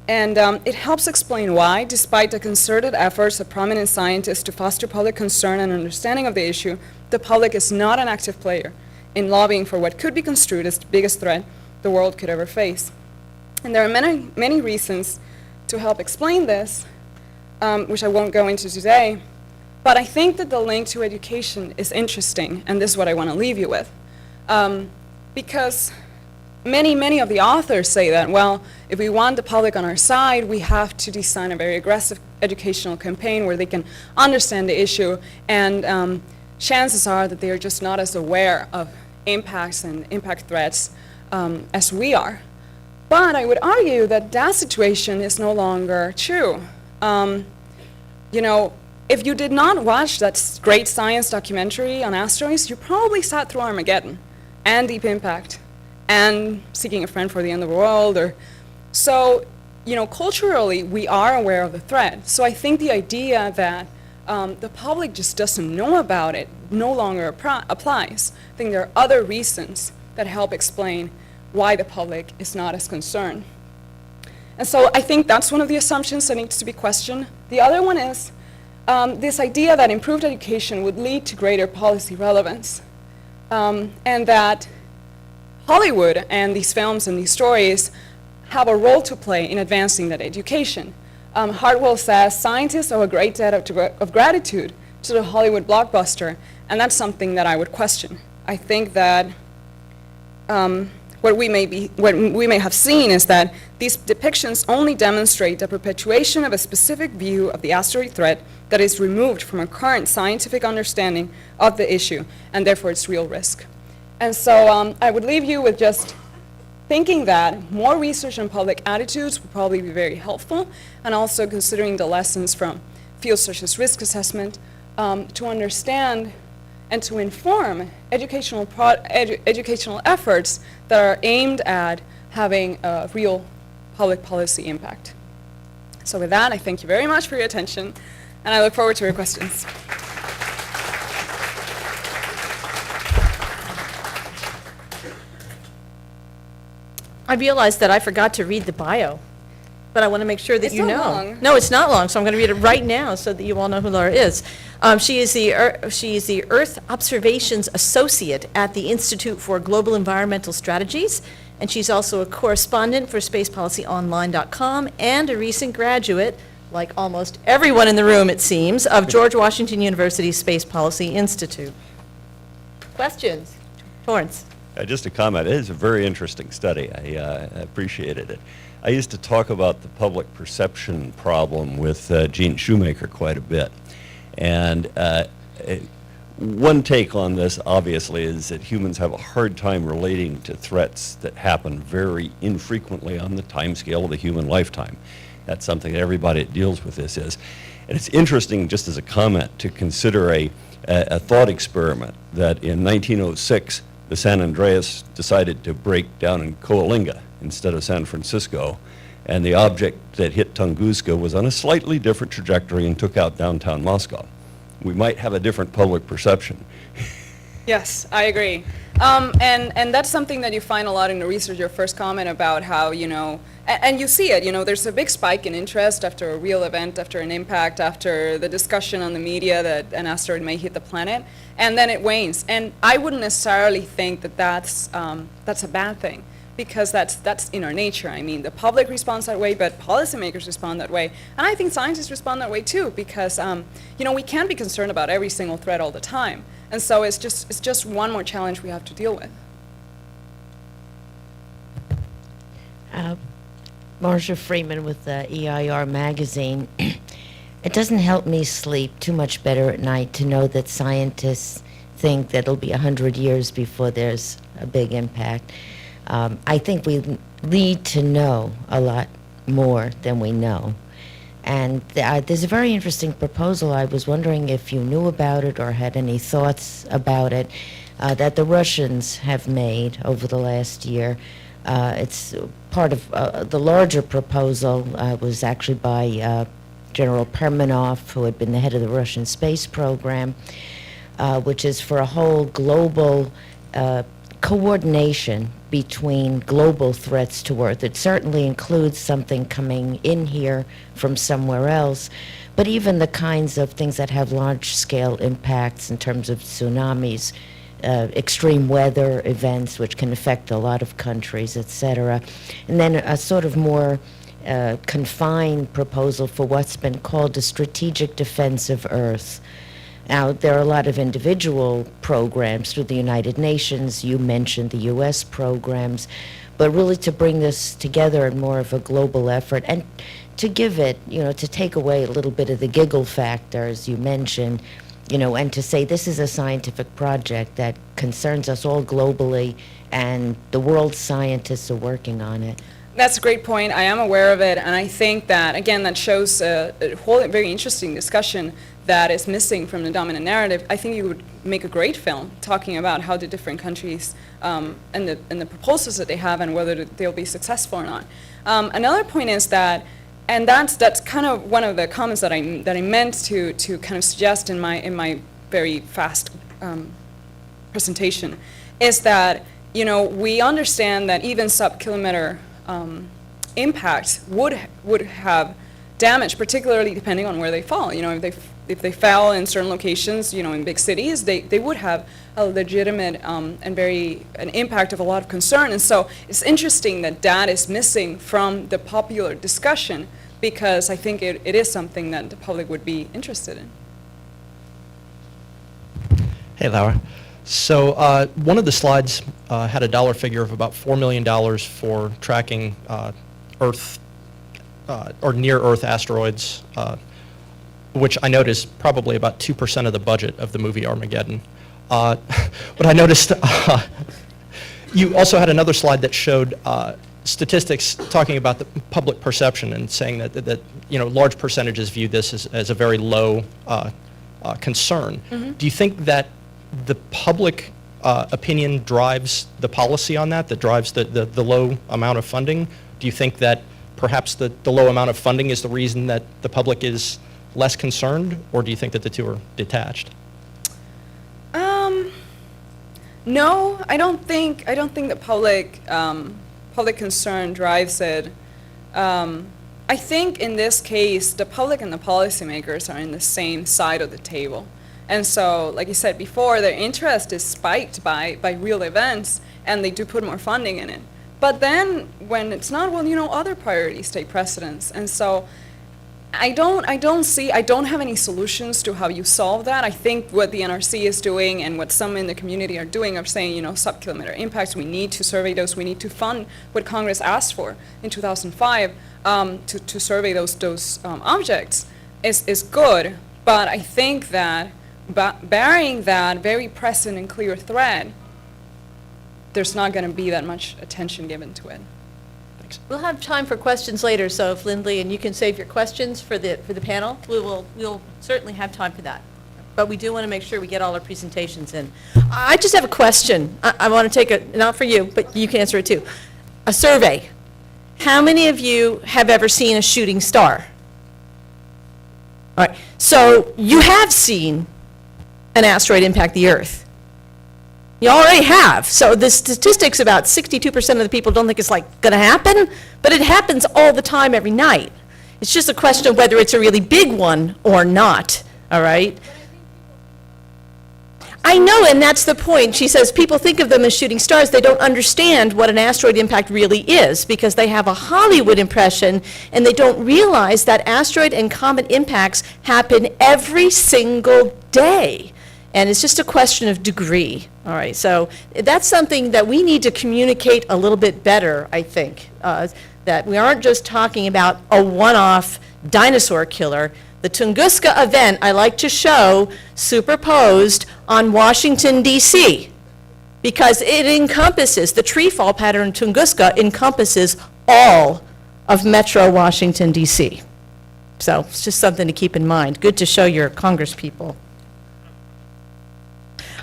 And it helps explain why, despite the concerted efforts of prominent scientists to foster public concern and understanding of the issue, the public is not an active player in lobbying for what could be construed as the biggest threat the world could ever face. And there are many, many reasons to help explain this, which I won't go into today. But I think that the link to education is interesting, and this is what I want to leave you with. Because many of the authors say that, well, if we want the public on our side, we have to design a very aggressive educational campaign where they can understand the issue, and chances are that they are just not as aware of impacts and impact threats as we are. But I would argue that that situation is no longer true. You know, if you did not watch that great science documentary on asteroids, you probably sat through Armageddon and Deep Impact and Seeking a Friend for the End of the World. So, you know, culturally, we are aware of the threat. So I think the idea that the public just doesn't know about it no longer applies. I think there are other reasons that help explain why the public is not as concerned. And so I think that's one of the assumptions that needs to be questioned. The other one is this idea that improved education would lead to greater policy relevance, and that Hollywood and these films and these stories have a role to play in advancing that education. Hartwell says scientists owe a great debt of gratitude to the Hollywood blockbuster, and that's something that I would question. I think that what we may have seen is that these depictions only demonstrate the perpetuation of a specific view of the asteroid threat that is removed from a current scientific understanding of the issue, and therefore its real risk. And so I would leave you with just thinking that more research on public attitudes would probably be very helpful, and also considering the lessons from fields such as risk assessment to understand and to inform educational efforts that are aimed at having a real public policy impact. So with that, I thank you very much for your attention, and I look forward to your questions. I realized that I forgot to read the bio, but I want to make sure that It's you not know. long. No, it's not long, so I'm going to read it right now so that you all know who Laura is. She is the Earth Observations Associate at the Institute for Global Environmental Strategies, and she's also a correspondent for SpacePolicyOnline.com and a recent graduate, like almost everyone in the room, it seems, of George Washington University's Space Policy Institute. Questions? Torrance? Just a comment. It is a very interesting study. I appreciated it. I used to talk about the public perception problem with Gene Shoemaker quite a bit. And one take on this, obviously, is that humans have a hard time relating to threats that happen very infrequently on the timescale of the human lifetime. That's something that everybody that deals with this is. And it's interesting, just as a comment, to consider a thought experiment that in 1906, the San Andreas decided to break down in Coalinga instead of San Francisco, and the object that hit Tunguska was on a slightly different trajectory and took out downtown Moscow. We might have a different public perception. Yes, I agree. And that's something that you find a lot in the research, your first comment about how, and you see it, there's a big spike in interest after a real event, after an impact, after the discussion on the media that an asteroid may hit the planet, and then it wanes. And I wouldn't necessarily think that that's a bad thing, because that's in our nature. I mean, the public responds that way, but policymakers respond that way. And I think scientists respond that way too, because, we can't be concerned about every single threat all the time. And so it's just one more challenge we have to deal with. Marcia Freeman with EIR Magazine. It doesn't help me sleep too much better at night to know that scientists think that it'll be 100 years before there's a big impact. I think we need to know a lot more than we know. And there's a very interesting proposal. I was wondering if you knew about it or had any thoughts about it, that the Russians have made over the last year. It's part of the larger proposal was actually by General Permanov, who had been the head of the Russian space program, which is for a whole global coordination between global threats to Earth. It certainly includes something coming in here from somewhere else, but even the kinds of things that have large-scale impacts in terms of tsunamis, extreme weather events, which can affect a lot of countries, etc. And then a sort of more confined proposal for what's been called a strategic defense of Earth. Now, there are a lot of individual programs through the United Nations. You mentioned the U.S. programs, but really to bring this together in more of a global effort and to give it, to take away a little bit of the giggle factor, as you mentioned, and to say this is a scientific project that concerns us all globally, and the world's scientists are working on it. That's a great point. I am aware of it, and I think that, again, that shows a whole very interesting discussion that is missing from the dominant narrative. I think you would make a great film talking about how the different countries and the proposals that they have and whether they'll be successful or not. Another point is that, and that's kind of one of the comments that I meant to kind of suggest in my very fast presentation, is that we understand that even sub-kilometer impacts would have damage, particularly depending on where they fall. If they fell in certain locations, in big cities, they would have a legitimate and an impact of a lot of concern. And so it's interesting that is missing from the popular discussion, because I think it is something that the public would be interested in. Hey, Laura. So one of the slides had a dollar figure of about $4 million for tracking Earth or near-Earth asteroids, which I noticed probably about 2% of the budget of the movie Armageddon. But I noticed you also had another slide that showed statistics talking about the public perception and saying that large percentages view this as a very low concern. Do you think that the public opinion drives the policy on that drives the low amount of funding? Do you think that perhaps the low amount of funding is the reason that the public is less concerned, or do you think that the two are detached? No, I don't think the public concern drives it. I think in this case, the public and the policymakers are in the same side of the table. And so, like you said before, their interest is spiked by real events, and they do put more funding in it. But then, when it's not, well, other priorities take precedence. And so, I don't have any solutions to how you solve that. I think what the NRC is doing and what some in the community are doing are saying, sub-kilometer impacts, we need to survey those, we need to fund what Congress asked for in 2005 to survey those objects is good. But I think that bearing that very present and clear threat, there's not going to be that much attention given to it. We'll have time for questions later, so if Lindley, and you can save your questions for the panel, we'll certainly have time for that. But we do want to make sure we get all our presentations in. I just have a question. I want to take not for you, but you can answer it too. A survey. How many of you have ever seen a shooting star? All right, so you have seen an asteroid impact the Earth. You already have. So the statistics about 62% of the people don't think it's going to happen, but it happens all the time, every night. It's just a question of whether it's a really big one or not, all right? I know, and that's the point. She says people think of them as shooting stars. They don't understand what an asteroid impact really is because they have a Hollywood impression, and they don't realize that asteroid and comet impacts happen every single day. And it's just a question of degree. All right, so that's something that we need to communicate a little bit better, I think, that we aren't just talking about a one-off dinosaur killer. The Tunguska event I like to show superposed on Washington, D.C., because it encompasses, the tree fall pattern in Tunguska encompasses all of Metro Washington, D.C. So it's just something to keep in mind. Good to show your Congress people.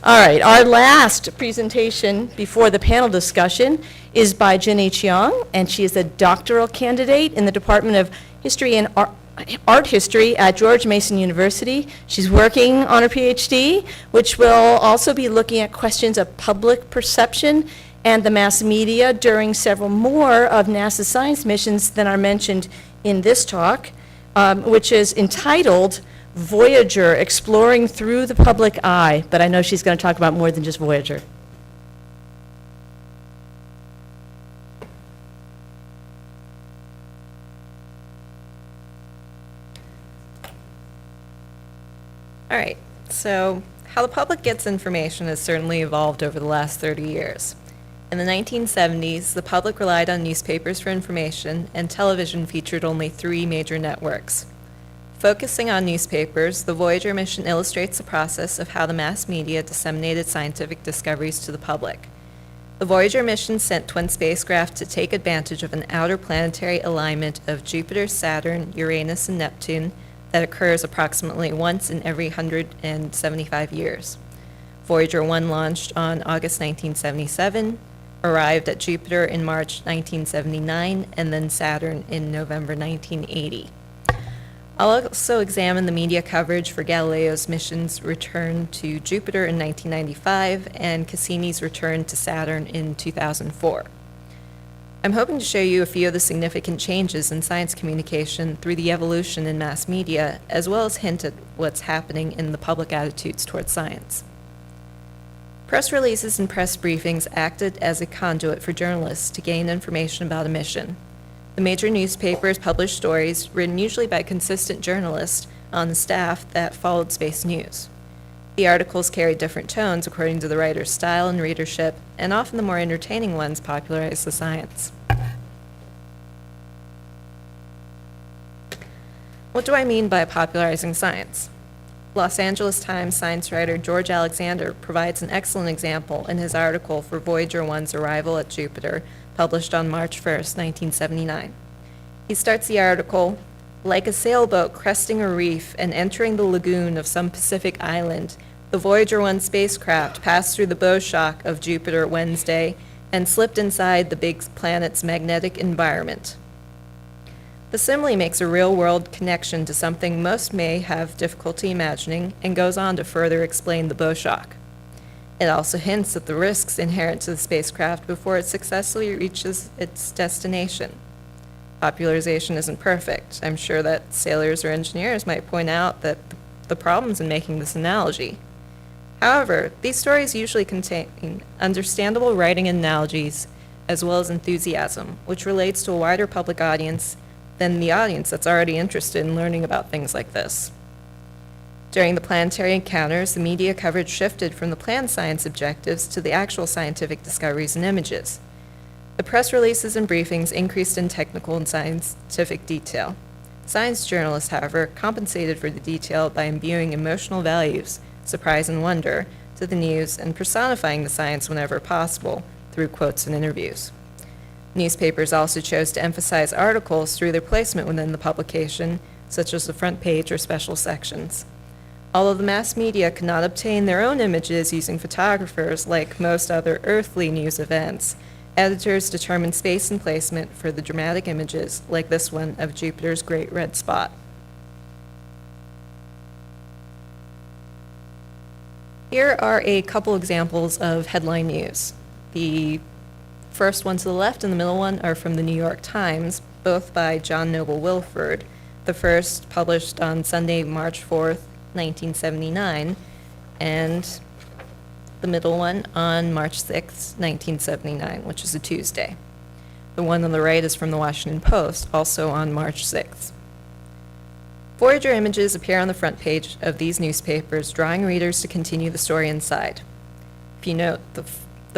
All right, our last presentation before the panel discussion is by Jenny Chiang, and she is a doctoral candidate in the Department of History and Art History at George Mason University. She's working on her PhD, which will also be looking at questions of public perception and the mass media during several more of NASA's science missions than are mentioned in this talk, which is entitled Voyager, Exploring Through the Public Eye, but I know she's going to talk about more than just Voyager. All right, so how the public gets information has certainly evolved over the last 30 years. In the 1970s, the public relied on newspapers for information, and television featured only 3 major networks. Focusing on newspapers, the Voyager mission illustrates the process of how the mass media disseminated scientific discoveries to the public. The Voyager mission sent twin spacecraft to take advantage of an outer planetary alignment of Jupiter, Saturn, Uranus, and Neptune that occurs approximately once in every 175 years. Voyager 1 launched on August 1977, arrived at Jupiter in March 1979, and then Saturn in November 1980. I'll also examine the media coverage for Galileo's mission's return to Jupiter in 1995 and Cassini's return to Saturn in 2004. I'm hoping to show you a few of the significant changes in science communication through the evolution in mass media, as well as hint at what's happening in the public attitudes towards science. Press releases and press briefings acted as a conduit for journalists to gain information about a mission. The major newspapers published stories written usually by consistent journalists on the staff that followed space news. The articles carry different tones according to the writer's style and readership, and often the more entertaining ones popularize the science. What do I mean by popularizing science? Los Angeles Times science writer George Alexander provides an excellent example in his article for Voyager 1's arrival at Jupiter, published on March 1st, 1979. He starts the article, "Like a sailboat cresting a reef and entering the lagoon of some Pacific island, the Voyager 1 spacecraft passed through the bow shock of Jupiter Wednesday and slipped inside the big planet's magnetic environment." The simile makes a real-world connection to something most may have difficulty imagining and goes on to further explain the bow shock. It also hints at the risks inherent to the spacecraft before it successfully reaches its destination. Popularization isn't perfect. I'm sure that sailors or engineers might point out that the problems in making this analogy. However, these stories usually contain understandable writing and analogies as well as enthusiasm, which relates to a wider public audience than the audience that's already interested in learning about things like this. During the planetary encounters, the media coverage shifted from the planned science objectives to the actual scientific discoveries and images. The press releases and briefings increased in technical and scientific detail. Science journalists, however, compensated for the detail by imbuing emotional values, surprise and wonder, to the news and personifying the science whenever possible through quotes and interviews. Newspapers also chose to emphasize articles through their placement within the publication, such as the front page or special sections. Although the mass media could not obtain their own images using photographers like most other earthly news events, editors determined space and placement for the dramatic images like this one of Jupiter's Great Red Spot. Here are a couple examples of headline news. The first one to the left and the middle one are from the New York Times, both by John Noble Wilford. The first published on Sunday, March 4th, 1979, and the middle one on March 6th, 1979, which is a Tuesday. The one on the right is from the Washington Post, also on March 6th. Voyager images appear on the front page of these newspapers, drawing readers to continue the story inside. If you note the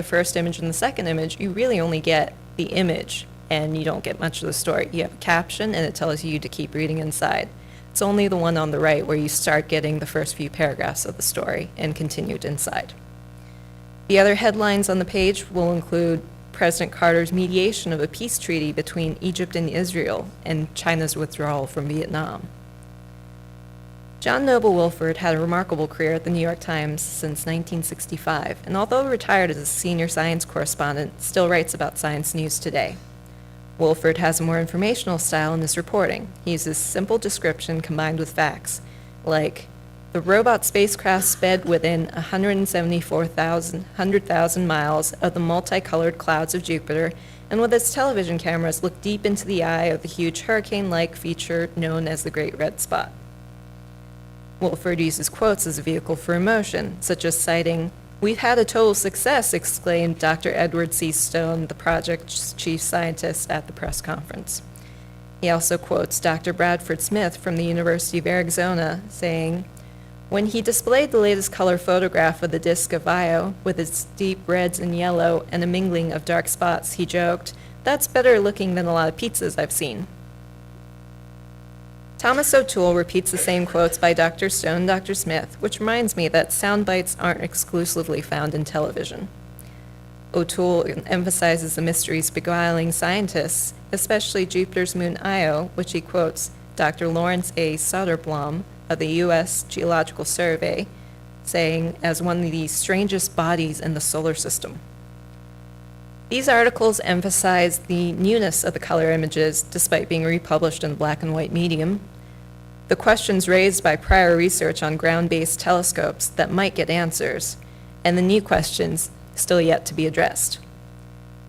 first image and the second image, you really only get the image, and you don't get much of the story. You have a caption, and it tells you to keep reading inside. It's only the one on the right where you start getting the first few paragraphs of the story and continued inside. The other headlines on the page will include President Carter's mediation of a peace treaty between Egypt and Israel and China's withdrawal from Vietnam. John Noble Wilford had a remarkable career at the New York Times since 1965, and although retired as a senior science correspondent, still writes about science news today. Wilford has a more informational style in his reporting. He uses simple description combined with facts, like, the robot spacecraft sped within 100,000 miles of the multicolored clouds of Jupiter, and with its television cameras looked deep into the eye of the huge hurricane-like feature known as the Great Red Spot. Wilford uses quotes as a vehicle for emotion, such as citing, "We've had a total success," exclaimed Dr. Edward C. Stone, the project's chief scientist, at the press conference. He also quotes Dr. Bradford Smith from the University of Arizona, saying, "When he displayed the latest color photograph of the disk of Io, with its deep reds and yellow and a mingling of dark spots, he joked, 'That's better looking than a lot of pizzas I've seen.'" Thomas O'Toole repeats the same quotes by Dr. Stone and Dr. Smith, which reminds me that sound bites aren't exclusively found in television. O'Toole emphasizes the mysteries beguiling scientists, especially Jupiter's moon Io, which he quotes Dr. Lawrence A. Soderblom of the U.S. Geological Survey, saying, as one of the strangest bodies in the solar system. These articles emphasize the newness of the color images, despite being republished in the black and white medium, the questions raised by prior research on ground-based telescopes that might get answers, and the new questions still yet to be addressed.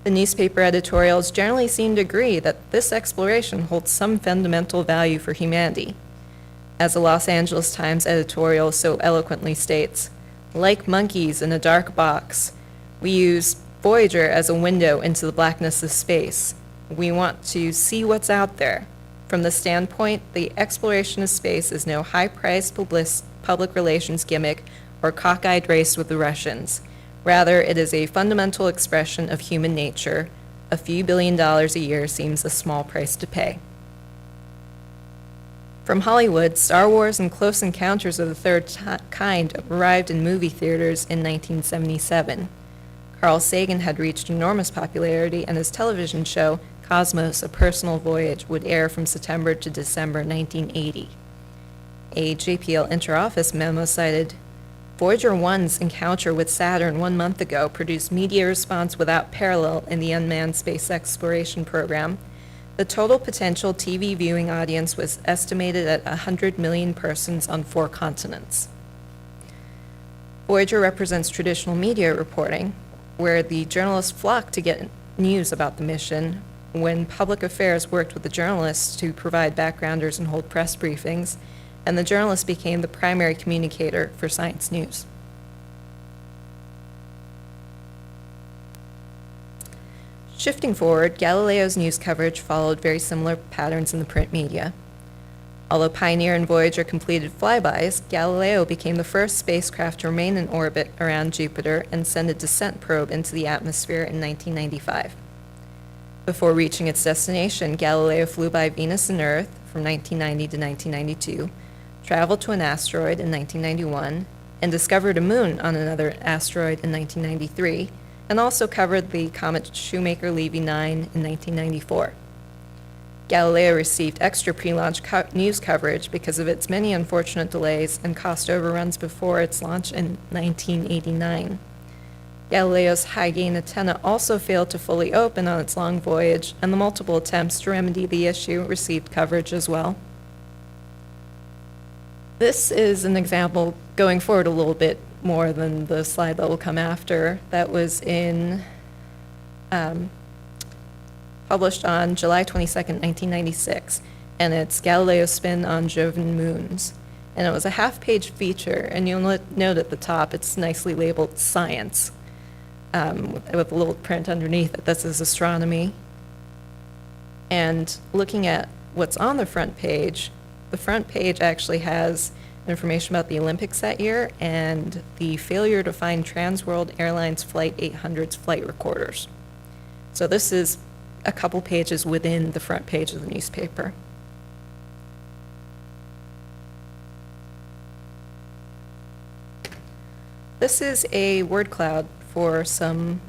The newspaper editorials generally seem to agree that this exploration holds some fundamental value for humanity. As the Los Angeles Times editorial so eloquently states, "Like monkeys in a dark box, we use Voyager as a window into the blackness of space. We want to see what's out there. From the standpoint, the exploration of space is no high-priced public relations gimmick or cockeyed race with the Russians. Rather, it is a fundamental expression of human nature. A few $billion a year seems a small price to pay. From Hollywood, Star Wars and Close Encounters of the Third Kind arrived in movie theaters in 1977. Carl Sagan had reached enormous popularity, and his television show, Cosmos, A Personal Voyage, would air from September to December 1980. A JPL interoffice memo cited, Voyager 1's encounter with Saturn 1 month ago produced media response without parallel in the unmanned space exploration program. The total potential TV viewing audience was estimated at 100 million persons on 4 continents. Voyager represents traditional media reporting, where the journalists flocked to get news about the mission. When public affairs worked with the journalists to provide backgrounders and hold press briefings, and the journalist became the primary communicator for science news. Shifting forward, Galileo's news coverage followed very similar patterns in the print media. Although Pioneer and Voyager completed flybys, Galileo became the first spacecraft to remain in orbit around Jupiter and send a descent probe into the atmosphere in 1995. Before reaching its destination, Galileo flew by Venus and Earth from 1990 to 1992, traveled to an asteroid in 1991, and discovered a moon on another asteroid in 1993, and also covered the comet Shoemaker-Levy 9 in 1994. Galileo received extra pre-launch news coverage because of its many unfortunate delays and cost overruns before its launch in 1989. Galileo's high-gain antenna also failed to fully open on its long voyage, and the multiple attempts to remedy the issue received coverage as well. This is an example going forward a little bit more than the slide that will come after. That was published on July 22nd, 1996, and it's Galileo's spin on Jovian moons. And it was a half-page feature, and you'll note at the top it's nicely labeled Science, with a little print underneath it that says Astronomy. And looking at what's on the front page actually has information about the Olympics that year and the failure to find Trans World Airlines Flight 800's flight recorders. So this is a couple pages within the front page of the newspaper. This is a word cloud for some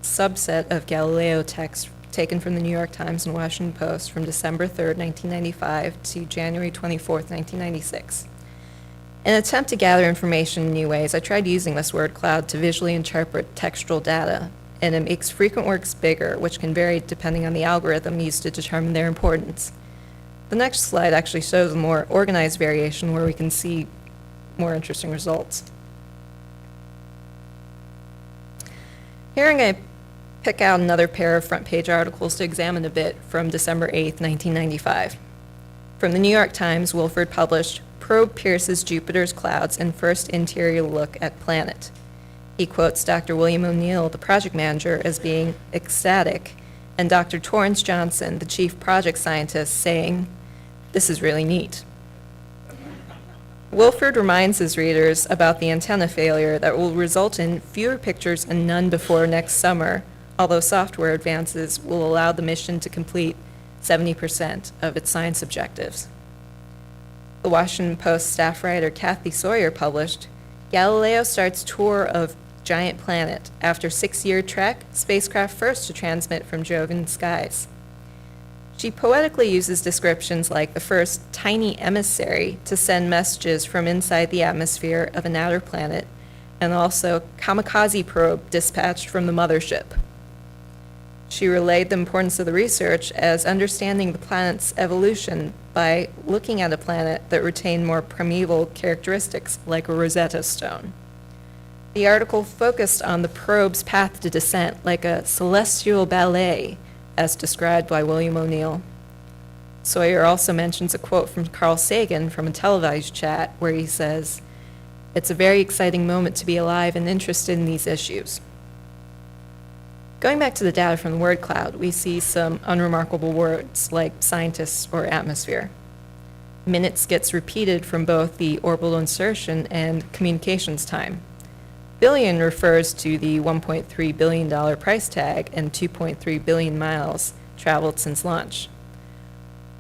subset of Galileo text taken from the New York Times and Washington Post from December 3rd, 1995 to January 24th, 1996. In an attempt to gather information in new ways, I tried using this word cloud to visually interpret textual data, and it makes frequent works bigger, which can vary depending on the algorithm used to determine their importance. The next slide actually shows a more organized variation where we can see more interesting results. Here I'm going to pick out another pair of front page articles to examine a bit from December 8th, 1995. From the New York Times, Wilford published, Probe Pierces Jupiter's Clouds and First Interior Look at Planet. He quotes Dr. William O'Neill, the project manager, as being ecstatic, and Dr. Torrance Johnson, the chief project scientist, saying, "This is really neat." Wilford reminds his readers about the antenna failure that will result in fewer pictures and none before next summer, although software advances will allow the mission to complete 70% of its science objectives. The Washington Post staff writer Kathy Sawyer published, Galileo starts tour of giant planet after 6-year trek, spacecraft first to transmit from Jovian skies. She poetically uses descriptions like the first tiny emissary to send messages from inside the atmosphere of an outer planet, and also kamikaze probe dispatched from the mothership. She relayed the importance of the research as understanding the planet's evolution by looking at a planet that retained more primeval characteristics, like a Rosetta Stone. The article focused on the probe's path to descent, like a celestial ballet, as described by William O'Neill. Sawyer also mentions a quote from Carl Sagan from a televised chat where he says, "It's a very exciting moment to be alive and interested in these issues." Going back to the data from the word cloud, we see some unremarkable words like scientists or atmosphere. minutes gets repeated from both the orbital insertion and communications time. Billion refers to the $1.3 billion price tag and 2.3 billion miles traveled since launch.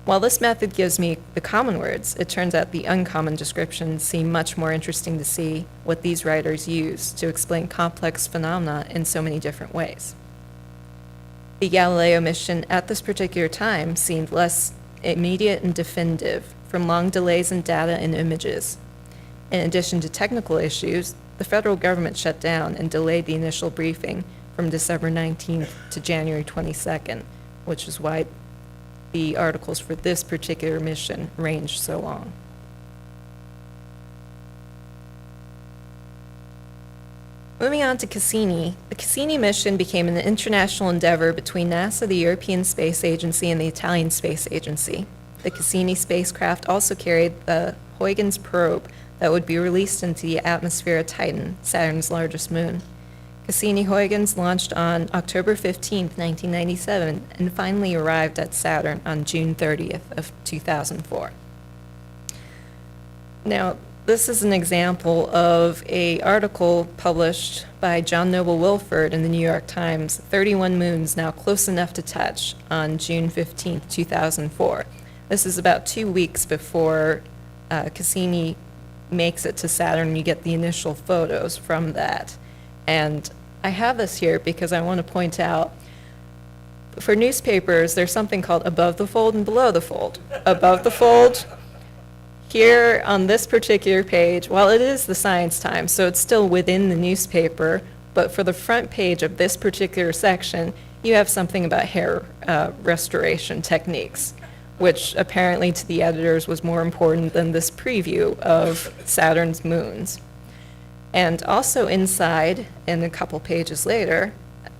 While this method gives me the common words, it turns out the uncommon descriptions seem much more interesting to see what these writers use to explain complex phenomena in so many different ways. The Galileo mission at this particular time seemed less immediate and definitive from long delays in data and images. In addition to technical issues, the federal government shut down and delayed the initial briefing from December 19th to January 22nd, which is why the articles for this particular mission range so long. Moving on to Cassini, the Cassini mission became an international endeavor between NASA, the European Space Agency, and the Italian Space Agency. The Cassini spacecraft also carried the Huygens probe that would be released into the atmosphere of Titan, Saturn's largest moon. Cassini-Huygens launched on October 15, 1997, and finally arrived at Saturn on June 30th of 2004. Now, this is an example of an article published by John Noble Wilford in the New York Times, 31 moons now close enough to touch, on June 15, 2004. This is about 2 weeks before Cassini makes it to Saturn. You get the initial photos from that. And I have this here because I want to point out, for newspapers, there's something called above the fold and below the fold. Above the fold, here on this particular page, well, it is the Science Times, so it's still within the newspaper, but for the front page of this particular section, you have something about hair restoration techniques, which apparently to the editors was more important than this preview of Saturn's moons. And also inside, and a couple pages later,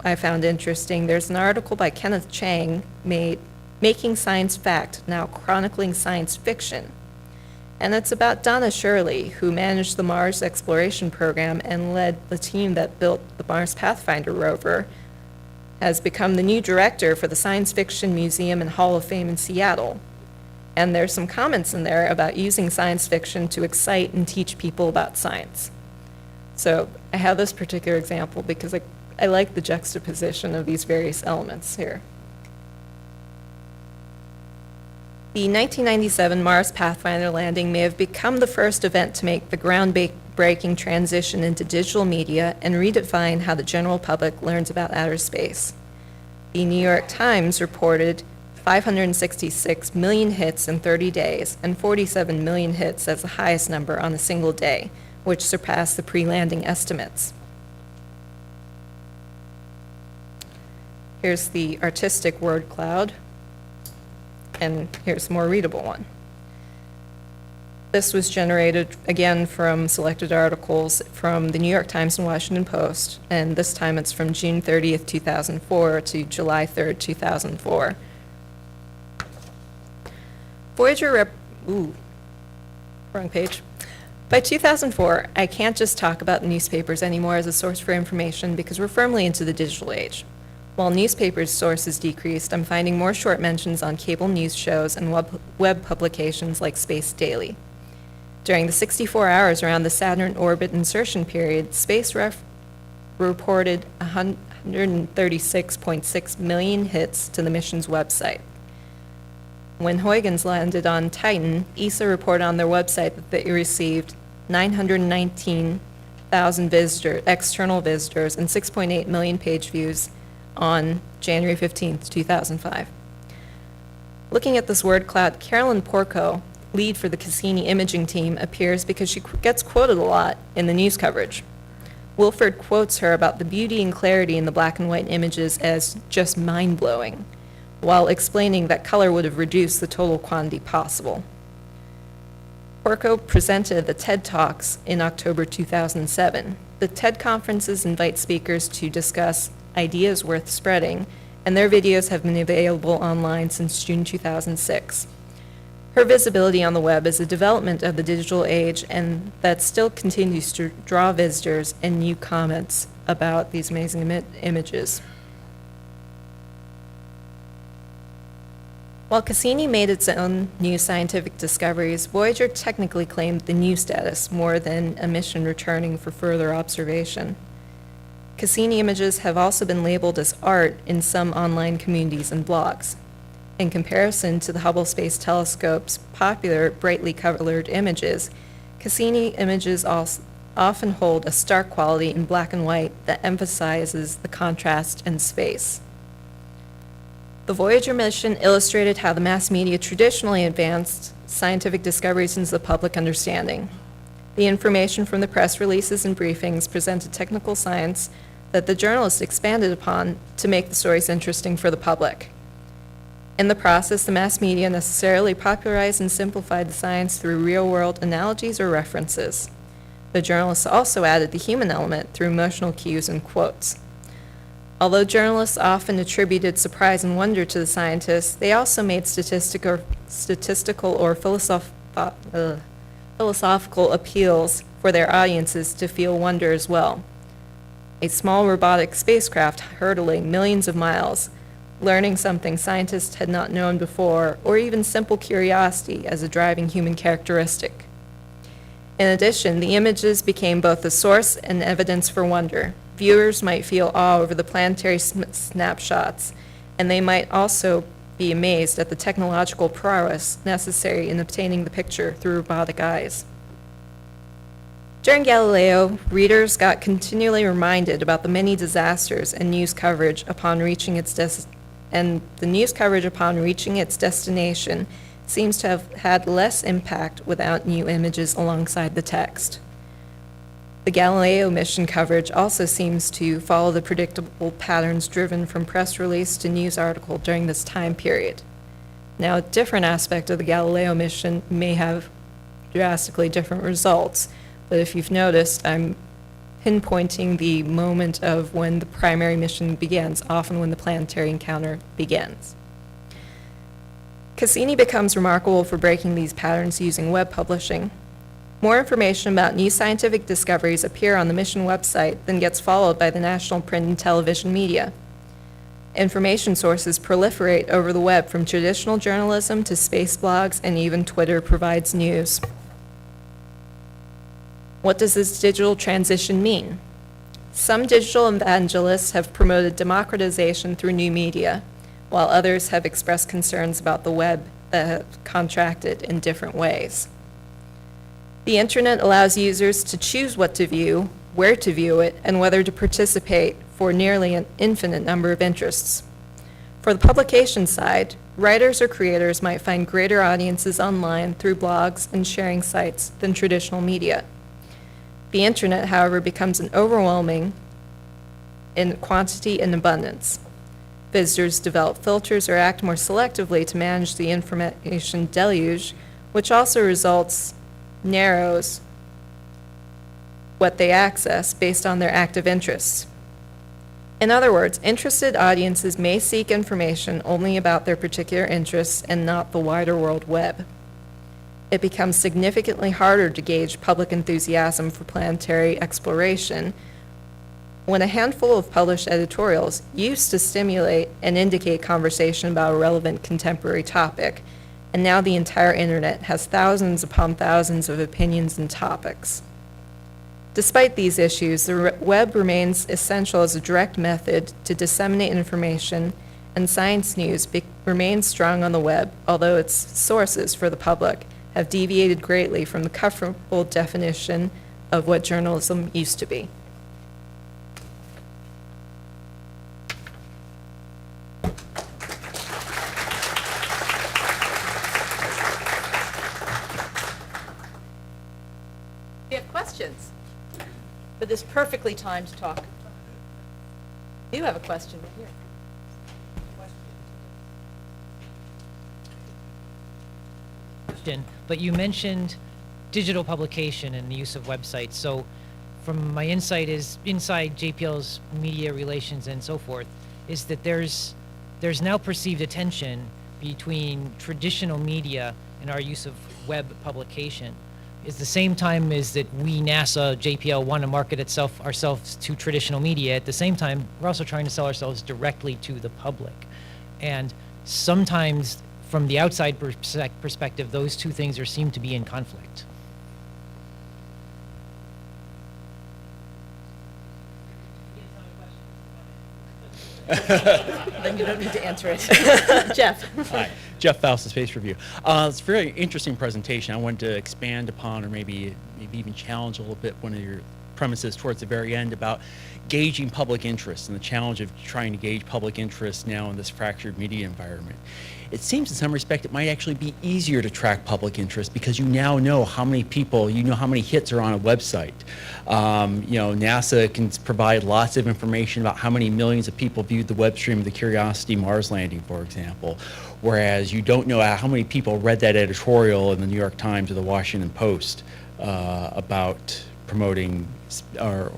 I found interesting, there's an article by Kenneth Chang, Making Science Fact, Now Chronicling Science Fiction. And it's about Donna Shirley, who managed the Mars exploration program and led the team that built the Mars Pathfinder rover, has become the new director for the Science Fiction Museum and Hall of Fame in Seattle. And there's some comments in there about using science fiction to excite and teach people about science. So I have this particular example because I like the juxtaposition of these various elements here. The 1997 Mars Pathfinder landing may have become the first event to make the groundbreaking transition into digital media and redefine how the general public learns about outer space. The New York Times reported 566 million hits in 30 days and 47 million hits as the highest number on a single day, which surpassed the pre-landing estimates. Here's the artistic word cloud, and here's a more readable one. This was generated, again, from selected articles from the New York Times and Washington Post, and this time it's from June 30th, 2004 to July 3rd, 2004. Voyager wrong page. By 2004, I can't just talk about newspapers anymore as a source for information because we're firmly into the digital age. While newspapers' sources decreased, I'm finding more short mentions on cable news shows and web publications like Space Daily. During the 64 hours around the Saturn orbit insertion period, Space Ref reported 136.6 million hits to the mission's website. When Huygens landed on Titan, ESA reported on their website that they received 919,000 external visitors and 6.8 million page views on January 15th, 2005. Looking at this word cloud, Carolyn Porco, lead for the Cassini imaging team, appears because she gets quoted a lot in the news coverage. Wilford quotes her about the beauty and clarity in the black and white images as just mind-blowing, while explaining that color would have reduced the total quantity possible. Porco presented the TED Talks in October 2007. The TED conferences invite speakers to discuss ideas worth spreading, and their videos have been available online since June 2006. Her visibility on the web is a development of the digital age, and that still continues to draw visitors and new comments about these amazing images. While Cassini made its own new scientific discoveries, Voyager technically claimed the new status more than a mission returning for further observation. Cassini images have also been labeled as art in some online communities and blogs. In comparison to the Hubble Space Telescope's popular brightly colored images, Cassini images often hold a stark quality in black and white that emphasizes the contrast in space. The Voyager mission illustrated how the mass media traditionally advanced scientific discoveries into the public understanding. The information from the press releases and briefings presented technical science that the journalists expanded upon to make the stories interesting for the public. In the process, the mass media necessarily popularized and simplified the science through real-world analogies or references. The journalists also added the human element through emotional cues and quotes. Although journalists often attributed surprise and wonder to the scientists, they also made statistical or philosophical appeals for their audiences to feel wonder as well. A small robotic spacecraft hurtling millions of miles, learning something scientists had not known before, or even simple curiosity as a driving human characteristic. In addition, the images became both a source and evidence for wonder. Viewers might feel awe over the planetary snapshots, and they might also be amazed at the technological prowess necessary in obtaining the picture through robotic eyes. During Galileo, readers got continually reminded about the many disasters and news coverage upon reaching its destination seems to have had less impact without new images alongside the text. The Galileo mission coverage also seems to follow the predictable patterns driven from press release to news article during this time period. Now, a different aspect of the Galileo mission may have drastically different results, but if you've noticed, I'm pinpointing the moment of when the primary mission begins, often when the planetary encounter begins. Cassini becomes remarkable for breaking these patterns using web publishing. More information about new scientific discoveries appear on the mission website than gets followed by the national print and television media. Information sources proliferate over the web, from traditional journalism to space blogs, and even Twitter provides news. What does this digital transition mean? Some digital evangelists have promoted democratization through new media, while others have expressed concerns about the web that have contracted in different ways. The internet allows users to choose what to view, where to view it, and whether to participate for nearly an infinite number of interests. For the publication side, writers or creators might find greater audiences online through blogs and sharing sites than traditional media. The internet, however, becomes an overwhelming in quantity and abundance. Visitors develop filters or act more selectively to manage the information deluge, which also narrows what they access based on their active interests. In other words, interested audiences may seek information only about their particular interests and not the wider world web. It becomes significantly harder to gauge public enthusiasm for planetary exploration when a handful of published editorials used to stimulate and indicate conversation about a relevant contemporary topic, and now the entire internet has thousands upon thousands of opinions and topics. Despite these issues, the web remains essential as a direct method to disseminate information, and science news remains strong on the web, although its sources for the public have deviated greatly from the comfortable definition of what journalism used to be. Do you have questions for this perfectly timed talk? You have a question right here. But you mentioned digital publication and the use of websites. So from my insight is inside JPL's media relations and so forth, is that there's now perceived a tension between traditional media and our use of web publication. Is the same time is that we, NASA, JPL, want to market ourselves to traditional media. At the same time, we're also trying to sell ourselves directly to the public. And sometimes from the outside perspective, those two things seem to be in conflict. Then you don't need to answer it. Jeff? Hi, Jeff Faust, Space Review. It's a very interesting presentation. I wanted to expand upon, or maybe even challenge a little bit, one of your premises towards the very end about gauging public interest and the challenge of trying to gauge public interest now in this fractured media environment. It seems in some respect it might actually be easier to track public interest because you now know how many people, you know how many hits are on a website. You know, NASA can provide lots of information about how many millions of people viewed the web stream of the Curiosity Mars landing, for example, whereas you don't know how many people read that editorial in the New York Times or the Washington Post about promoting or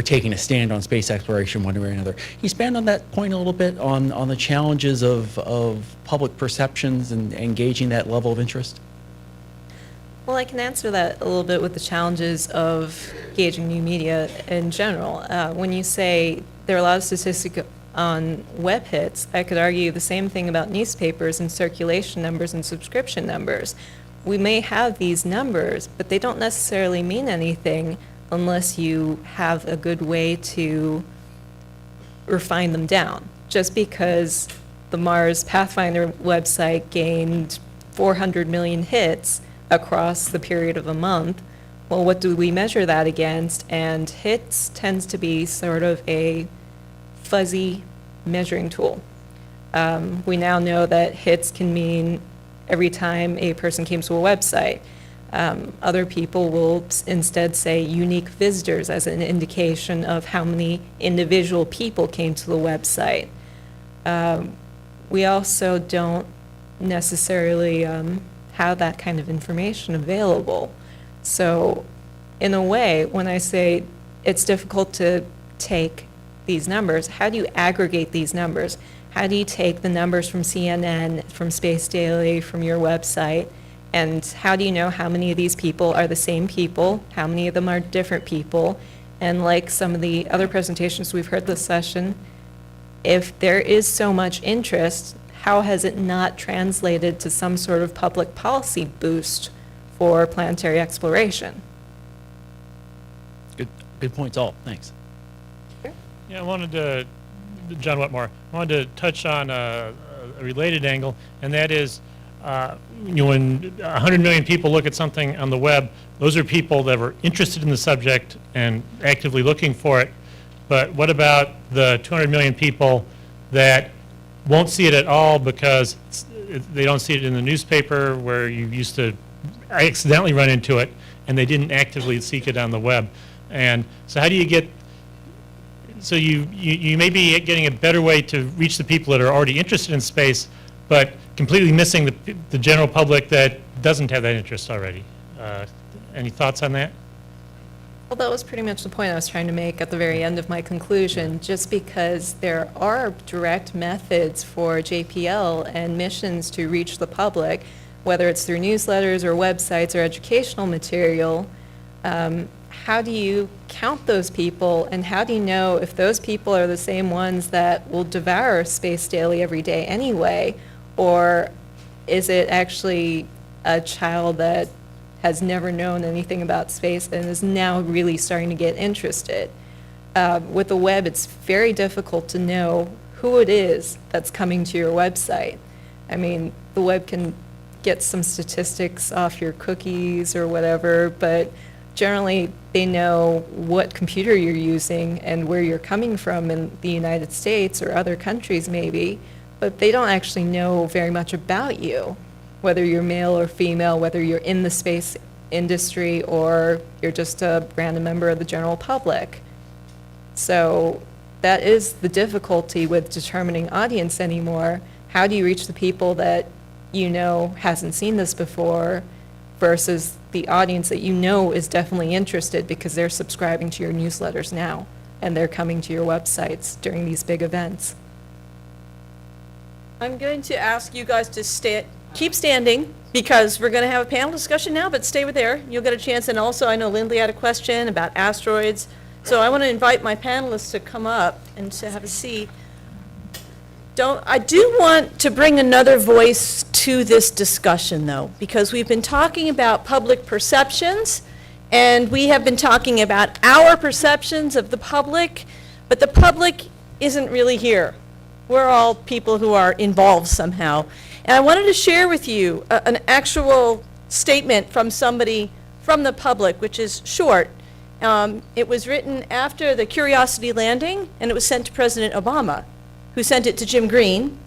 taking a stand on space exploration one way or another. Can you expand on that point a little bit on the challenges of public perceptions and engaging that level of interest? Well, I can answer that a little bit with the challenges of gauging new media in general. When you say there are a lot of statistics on web hits, I could argue the same thing about newspapers and circulation numbers and subscription numbers. We may have these numbers, but they don't necessarily mean anything unless you have a good way to refine them down. Just because the Mars Pathfinder website gained 400 million hits across the period of a month, well, what do we measure that against? And hits tends to be sort of a fuzzy measuring tool. We now know that hits can mean every time a person came to a website. Other people will instead say unique visitors as an indication of how many individual people came to the website. We also don't necessarily have that kind of information available. So in a way, when I say it's difficult to take these numbers, how do you aggregate these numbers? How do you take the numbers from CNN, from Space Daily, from your website, and how do you know how many of these people are the same people, how many of them are different people? And like some of the other presentations we've heard this session, if there is so much interest, how has it not translated to some sort of public policy boost for planetary exploration? Good points all. Thanks. Yeah, I wanted to, John Wetmore, I wanted to touch on a related angle, and that is, you know, when 100 million people look at something on the web, those are people that were interested in the subject and actively looking for it. But what about the 200 million people that won't see it at all because they don't see it in the newspaper where you used to accidentally run into it, and they didn't actively seek it on the web? And so how do you get, so you may be getting a better way to reach the people that are already interested in space, but completely missing the general public that doesn't have that interest already. Any thoughts on that? Well, that was pretty much the point I was trying to make at the very end of my conclusion. Just because there are direct methods for JPL and missions to reach the public, whether it's through newsletters or websites or educational material, how do you count those people, and how do you know if those people are the same ones that will devour Space Daily every day anyway, or is it actually a child that has never known anything about space and is now really starting to get interested? With the web, it's very difficult to know who it is that's coming to your website. I mean, the web can get some statistics off your cookies or whatever, but generally they know what computer you're using and where you're coming from in the United States or other countries maybe, but they don't actually know very much about you, whether you're male or female, whether you're in the space industry or you're just a random member of the general public. So that is the difficulty with determining audience anymore. How do you reach the people that you know hasn't seen this before versus the audience that you know is definitely interested because they're subscribing to your newsletters now and they're coming to your websites during these big events? I'm going to ask you guys to keep standing because we're going to have a panel discussion now, but stay with there. You'll get a chance. And also, I know Lindley had a question about asteroids. So I want to invite my panelists to come up and to have a seat. I do want to bring another voice to this discussion, though, because we've been talking about public perceptions, and we have been talking about our perceptions of the public, but the public isn't really here. We're all people who are involved somehow. And I wanted to share with you an actual statement from somebody from the public, which is short. It was written after the Curiosity landing, and it was sent to President Obama, who sent it to Jim Green,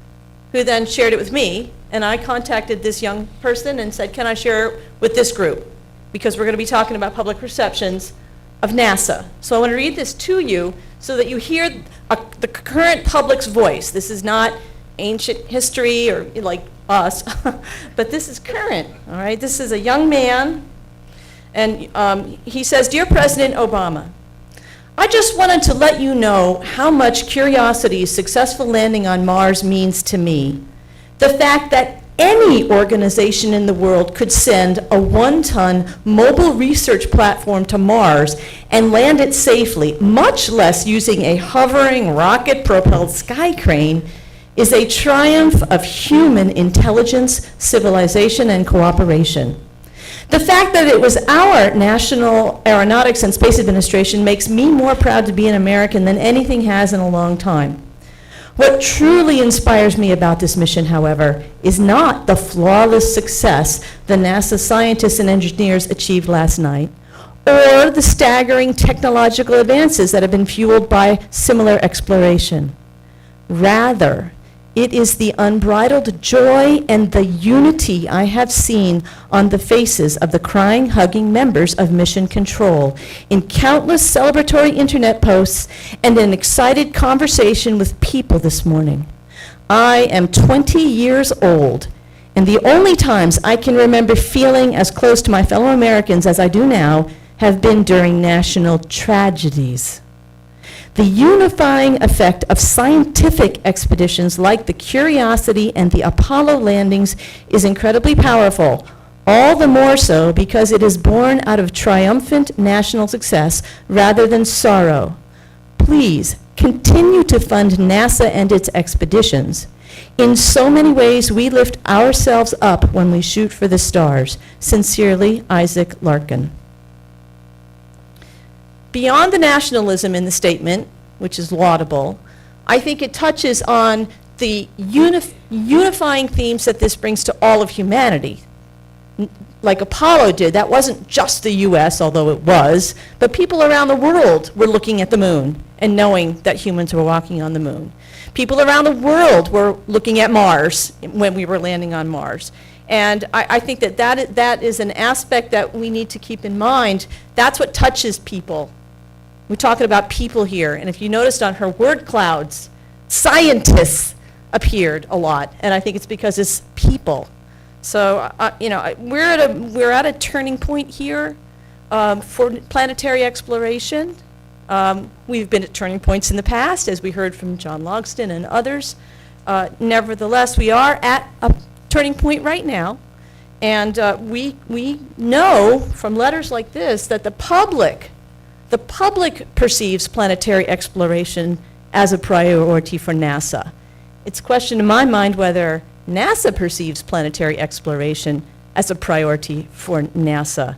who then shared it with me, and I contacted this young person and said, can I share it with this group? Because we're going to be talking about public perceptions of NASA. So I want to read this to you so that you hear the current public's voice. This is not ancient history or like us, but this is current, all right? This is a young man, and he says, Dear President Obama, I just wanted to let you know how much Curiosity's successful landing on Mars means to me. The fact that any organization in the world could send a 1-ton mobile research platform to Mars and land it safely, much less using a hovering rocket-propelled sky crane, is a triumph of human intelligence, civilization, and cooperation. The fact that it was our National Aeronautics and Space Administration makes me more proud to be an American than anything has in a long time. What truly inspires me about this mission, however, is not the flawless success the NASA scientists and engineers achieved last night, or the staggering technological advances that have been fueled by similar exploration. Rather, it is the unbridled joy and the unity I have seen on the faces of the crying, hugging members of Mission Control in countless celebratory internet posts and an excited conversation with people this morning. I am 20 years old, and the only times I can remember feeling as close to my fellow Americans as I do now have been during national tragedies. The unifying effect of scientific expeditions like the Curiosity and the Apollo landings is incredibly powerful, all the more so because it is born out of triumphant national success rather than sorrow. Please continue to fund NASA and its expeditions. In so many ways, we lift ourselves up when we shoot for the stars. Sincerely, Isaac Larkin. Beyond the nationalism in the statement, which is laudable, I think it touches on the unifying themes that this brings to all of humanity. Like Apollo did, that wasn't just the US, although it was, but people around the world were looking at the moon and knowing that humans were walking on the moon. People around the world were looking at Mars when we were landing on Mars. And I think that is an aspect that we need to keep in mind. That's what touches people. We're talking about people here, and if you noticed on her word clouds, scientists appeared a lot, and I think it's because it's people. So, we're at a turning point here for planetary exploration. We've been at turning points in the past, as we heard from John Logston and others. Nevertheless, we are at a turning point right now, and we know from letters like this that the public perceives planetary exploration as a priority for NASA. It's a question in my mind whether NASA perceives planetary exploration as a priority for NASA.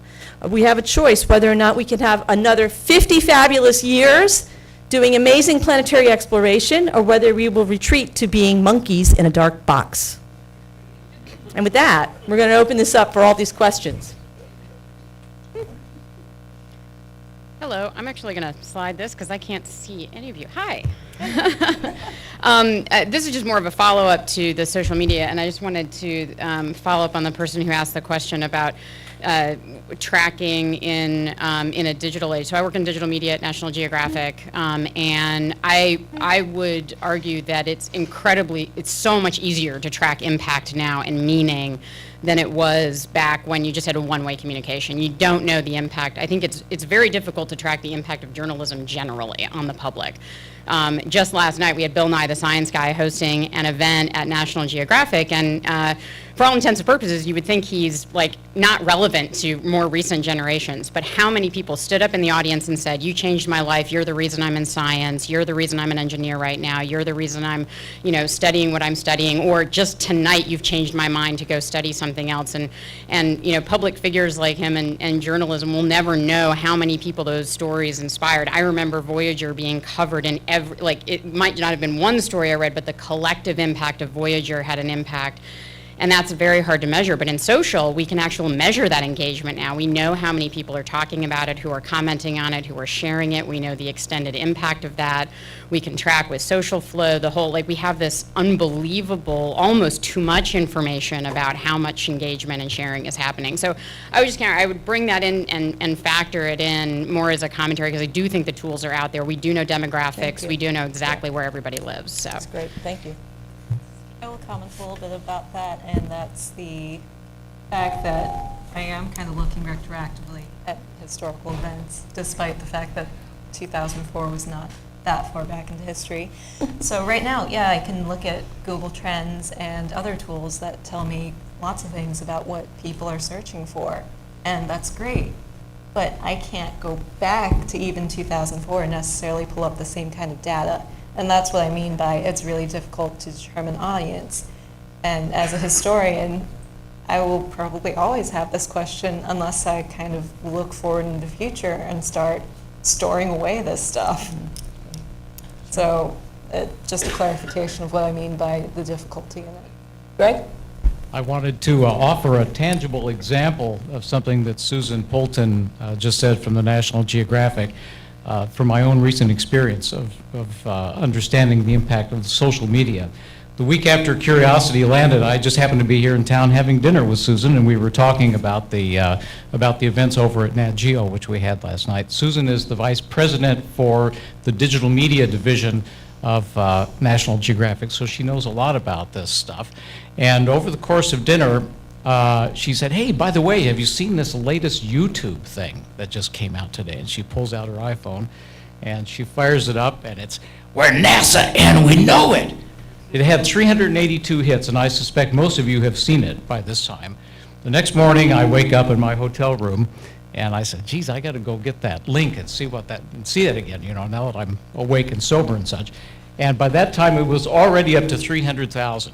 We have a choice whether or not we can have another 50 fabulous years doing amazing planetary exploration, or whether we will retreat to being monkeys in a dark box. And with that, we're going to open this up for all these questions. Hello, I'm actually going to slide this because I can't see any of you. Hi. This is just more of a follow-up to the social media, and I just wanted to follow up on the person who asked the question about tracking in a digital age. So I work in digital media at National Geographic, and I would argue that it's so much easier to track impact now and meaning than it was back when you just had a one-way communication. You don't know the impact. I think it's very difficult to track the impact of journalism generally on the public. Just last night we had Bill Nye the Science Guy hosting an event at National Geographic, and for all intents and purposes, you would think he's like not relevant to more recent generations. But how many people stood up in the audience and said, "You changed my life. You're the reason I'm in science. You're the reason I'm an engineer right now. You're the reason I'm, studying what I'm studying." Or just tonight, you've changed my mind to go study something else. And public figures like him and journalism will never know how many people those stories inspired. I remember Voyager being covered in it might not have been one story I read, but the collective impact of Voyager had an impact. And that's very hard to measure. But in social, we can actually measure that engagement now. We know how many people are talking about it, who are commenting on it, who are sharing it. We know the extended impact of that. We can track with social flow, we have this unbelievable, almost too much information about how much engagement and sharing is happening. So I would bring that in and factor it in more as a commentary, because I do think the tools are out there. We do know demographics. We do know exactly where everybody lives. So. That's great, thank you. I will comment a little bit about that, and that's the fact that I am kind of looking retroactively at historical events, despite the fact that 2004 was not that far back into history. So right now, yeah, I can look at Google Trends and other tools that tell me lots of things about what people are searching for, and that's great. But I can't go back to even 2004 and necessarily pull up the same kind of data. And that's what I mean by it's really difficult to determine audience. And as a historian, I will probably always have this question unless I kind of look forward in the future and start storing away this stuff. So just a clarification of what I mean by the difficulty in it. Greg? I wanted to offer a tangible example of something that Susan Poulton just said from the National Geographic. From my own recent experience of understanding the impact of social media. The week after Curiosity landed, I just happened to be here in town having dinner with Susan, and we were talking about the events over at Nat Geo, which we had last night. Susan is the vice president for the digital media division of National Geographic, so she knows a lot about this stuff. And over the course of dinner, she said, "Hey, by the way, have you seen this latest YouTube thing that just came out today?" And she pulls out her iPhone and she fires it up, and it's, "We're NASA and we know it." It had 382 hits, and I suspect most of you have seen it by this time. The next morning, I wake up in my hotel room and I said, "Geez, I got to go get that link and see it again, now that I'm awake and sober and such." And by that time, it was already up to 300,000.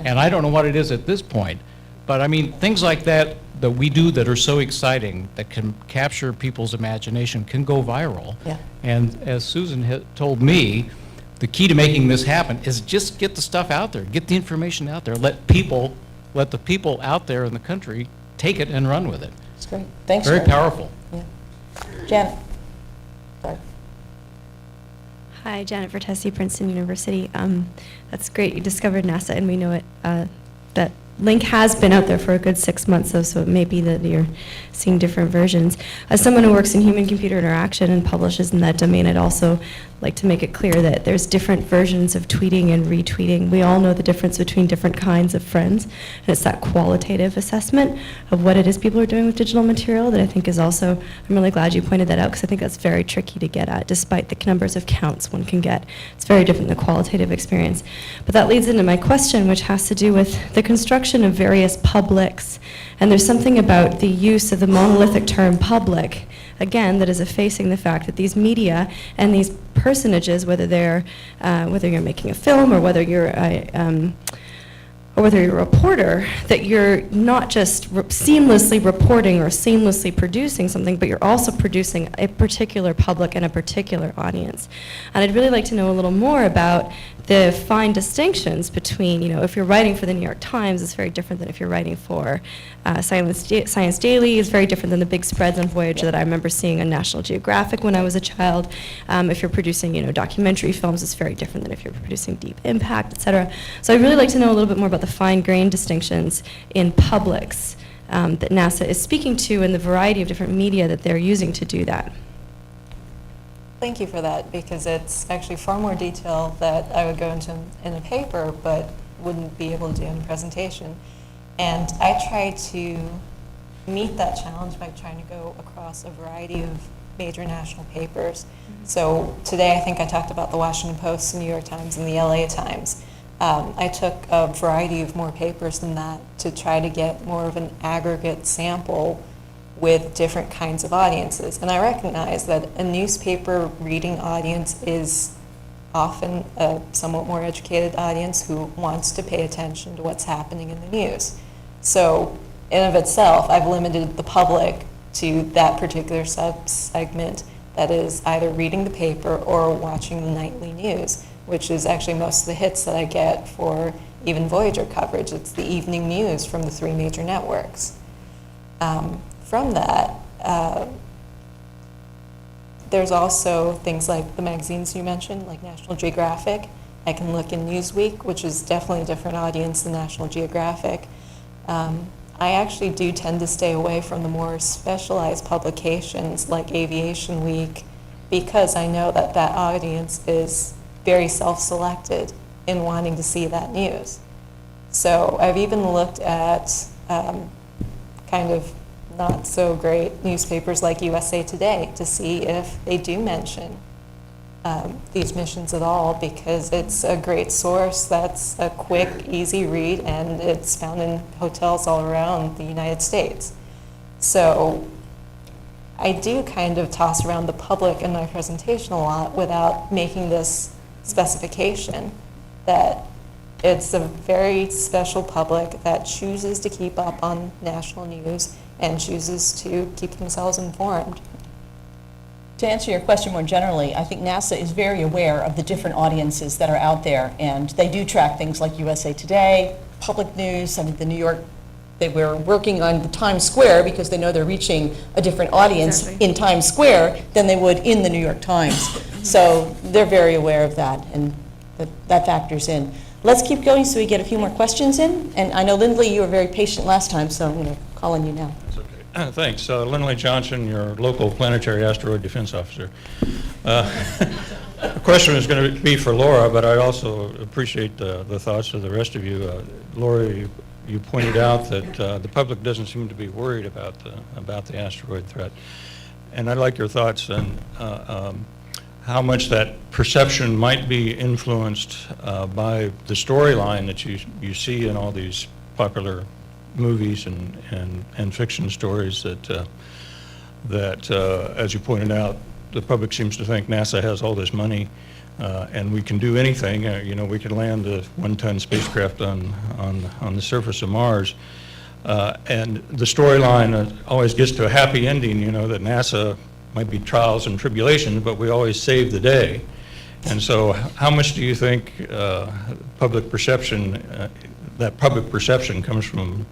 And I don't know what it is at this point. But I mean, things like that we do that are so exciting, that can capture people's imagination, can go viral. Yeah. And as Susan told me, the key to making this happen is just get the stuff out there, get the information out there, let the people out there in the country take it and run with it. That's great, thanks. Very Sharon. powerful. Yeah. Janet? Sorry. Hi, Janet Vertesi, Princeton University. That's great, you discovered NASA and we know it. That link has been out there for a good 6 months, though, so it may be that you're seeing different versions. As someone who works in human-computer interaction and publishes in that domain, I'd also like to make it clear that there's different versions of tweeting and retweeting. We all know the difference between different kinds of friends, and it's that qualitative assessment of what it is people are doing with digital material that I think is also, I'm really glad you pointed that out, because I think that's very tricky to get at, despite the numbers of counts one can get. It's very different than the qualitative experience. But that leads into my question, which has to do with the construction of various publics. And there's something about the use of the monolithic term public, again, that is effacing the fact that these media and these personages, whether you're making a film or whether you're a reporter, that you're not just seamlessly reporting or seamlessly producing something, but you're also producing a particular public and a particular audience. And I'd really like to know a little more about the fine distinctions between, if you're writing for the New York Times, it's very different than if you're writing for Science Daily. It's very different than the big spreads on Voyager that I remember seeing on National Geographic when I was a child. If you're producing, documentary films, it's very different than if you're producing Deep Impact, et cetera. So I'd really like to know a little bit more about the fine-grained distinctions in publics that NASA is speaking to and the variety of different media that they're using to do that. Thank you for that, because it's actually far more detail that I would go into in a paper, but wouldn't be able to do in a presentation. And I try to meet that challenge by trying to go across a variety of major national papers. So today I think I talked about the Washington Post, the New York Times, and the LA Times. I took a variety of more papers than that to try to get more of an aggregate sample with different kinds of audiences. And I recognize that a newspaper reading audience is often a somewhat more educated audience who wants to pay attention to what's happening in the news. So in and of itself, I've limited the public to that particular sub-segment that is either reading the paper or watching the nightly news, which is actually most of the hits that I get for even Voyager coverage. It's the evening news from the 3 major networks. From that, there's also things like the magazines you mentioned, like National Geographic. I can look in Newsweek, which is definitely a different audience than National Geographic. I actually do tend to stay away from the more specialized publications like Aviation Week, because I know that that audience is very self-selected in wanting to see that news. So I've even looked at kind of not so great newspapers like USA Today to see if they do mention these missions at all, because it's a great source that's a quick, easy read, and it's found in hotels all around the United States. So I do kind of toss around the public in my presentation a lot without making this specification that it's a very special public that chooses to keep up on national news and chooses to keep themselves informed. To answer your question more generally, I think NASA is very aware of the different audiences that are out there, and they do track things like USA Today, public news. I mean, the New York, they were working on the Times Square because they know they're reaching a different audience in Times Square than they would in the New York Times. So they're very aware of that, and that factors in. Let's keep going so we get a few more questions in. And I know, Lindley, you were very patient last time, so I'm going to call on you now. Thanks. Lindley Johnson, your local planetary asteroid defense officer. The question is going to be for Laura, but I also appreciate the thoughts of the rest of you. Laura, you pointed out that the public doesn't seem to be worried about the asteroid threat. And I'd like your thoughts on how much that perception might be influenced by the storyline that you see in all these popular movies and fiction stories that as you pointed out, the public seems to think NASA has all this money and we can do anything. You know, we can land a 1-ton spacecraft on the surface of Mars. And the storyline always gets to a happy ending, you know, that NASA might be trials and tribulations, but we always save the day. And so how much do you think public perception comes from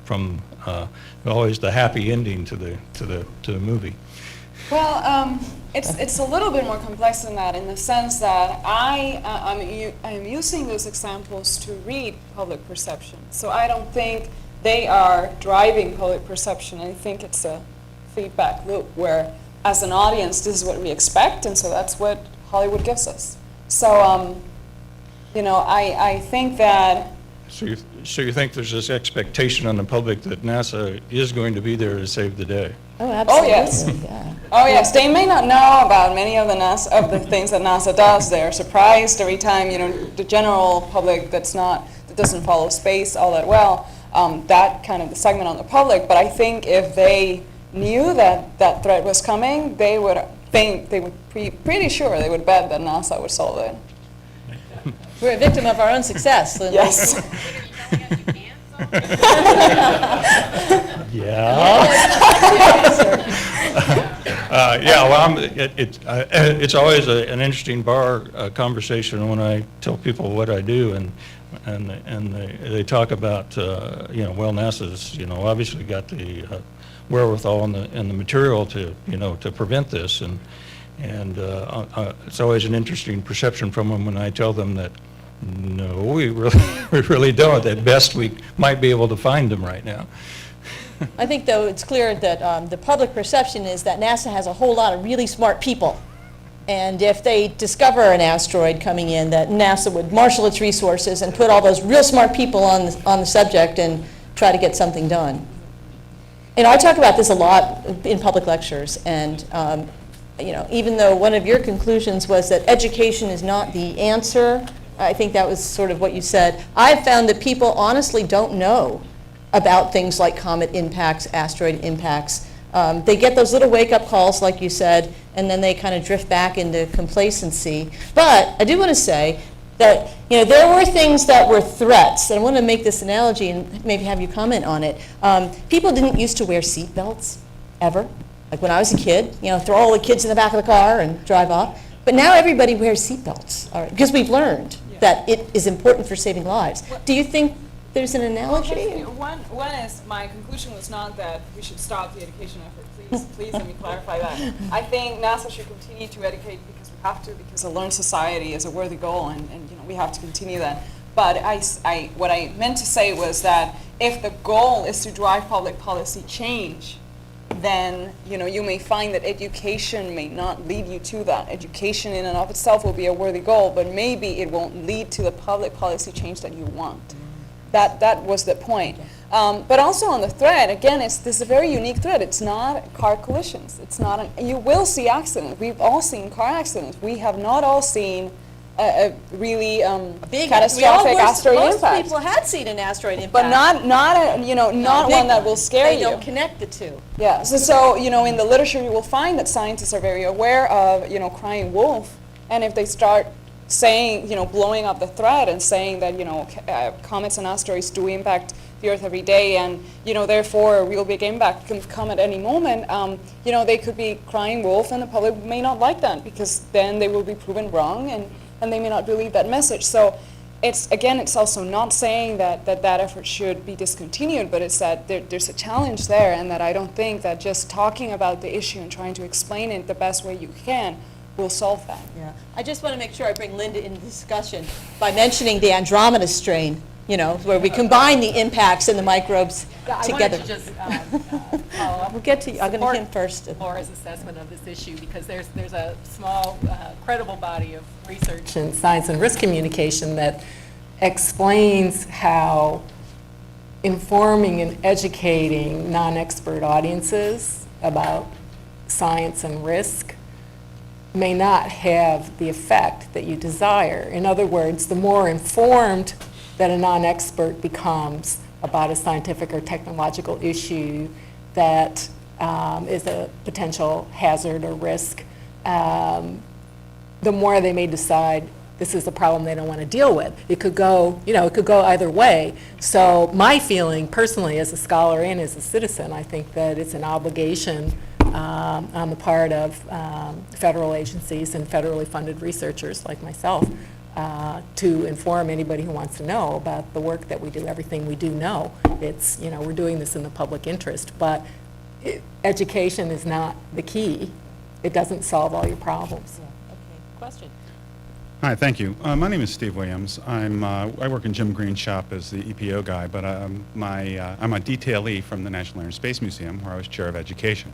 always the happy ending to the movie? Well, it's a little bit more complex than that, in the sense that I am using those examples to read public perception. So I don't think they are driving public perception. I think it's a feedback loop where, as an audience, this is what we expect, and so that's what Hollywood gives us. So, you know, I think that. So you think there's this expectation on the public that NASA is going to be there to save the day? Oh, absolutely. Oh, yes. Yeah. Oh, yes. They may not know about many of the things that NASA does. They're surprised every time, you know, the general public that doesn't follow space all that well, that kind of the segment on the public. But I think if they knew that that threat was coming, they would be pretty sure, they would bet that NASA would solve it. We're a victim of our own success, Lindley. Yes. Yeah, well, it's always an interesting bar conversation when I tell people what I do, and they talk about, you know, well, NASA's, you know, obviously got the wherewithal and the material to, you know, to prevent this, and it's always an interesting perception from them when I tell them that, no, we really don't. At best, we might be able to find them right now. I think, though, it's clear that the public perception is that NASA has a whole lot of really smart people. And if they discover an asteroid coming in, that NASA would marshal its resources and put all those real smart people on the subject and try to get something done. You know, I talk about this a lot in public lectures, and you know, even though one of your conclusions was that education is not the answer I think that was sort of what you said. I've found that people honestly don't know about things like comet impacts, asteroid impacts. They get those little wake-up calls, like you said, and then they kind of drift back into complacency. But I do want to say that, you know, there were things that were threats, and I want to make this analogy and maybe have you comment on it. People didn't used to wear seat belts, ever. Like when I was a kid, you know, throw all the kids in the back of the car and drive off. But now everybody wears seat belts, because we've learned that it is important for saving lives. Do you think there's an analogy? One is, my conclusion was not that we should stop the education effort. Please let me clarify that. I think NASA should continue to educate because we have to, because a learned society is a worthy goal, and you know, we have to continue that. But what I meant to say was that if the goal is to drive public policy change, then you know, you may find that education may not lead you to that. Education in and of itself will be a worthy goal, but maybe it won't lead to the public policy change that you want. That was the point. But also on the threat, again, this is a very unique threat. It's not car collisions. It's not you will see accidents. We've all seen car accidents. We have not all seen a really Big, catastrophic asteroid most impact. people had seen an asteroid impact. But not big one that will scare They you. don't connect the two. Yeah, so you know, in the literature you will find that scientists are very aware of, you know, crying wolf, and if they start saying, you know, blowing up the threat and saying that, you know, comets and asteroids do impact the Earth every day, and, you know, therefore a real big impact can come at any moment, you know, they could be crying wolf, and the public may not like that, because then they will be proven wrong, and they may not believe that message. So it's also not saying that effort should be discontinued, but it's that there's a challenge there, and that I don't think that just talking about the issue and trying to explain it the best way you can will solve that. Yeah. I just want to make sure I bring Linda into the discussion by mentioning the Andromeda strain, you know, where we combine the impacts and the microbes together. I wanted to just follow up. We'll get to you. I'm going to Support him first. Laura's assessment of this issue, because there's a small, credible body of research in science and risk communication that explains how informing and educating non-expert audiences about science and risk may not have the effect that you desire. In other words, the more informed that a non-expert becomes about a scientific or technological issue that is a potential hazard or risk, the more they may decide this is a problem they don't want to deal with. It could go, you know, it could go either way. So my feeling personally as a scholar and as a citizen, I think that it's an obligation on the part of federal agencies and federally funded researchers like myself to inform anybody who wants to know about the work that we do, everything we do know. It's, you know, we're doing this in the public interest, but education is not the key. It doesn't solve all your problems. Okay. Question. Hi, thank you. My name is Steve Williams. I work in Jim Green's shop as the EPO guy, but I'm a detailee from the National Air and Space Museum, where I was chair of education.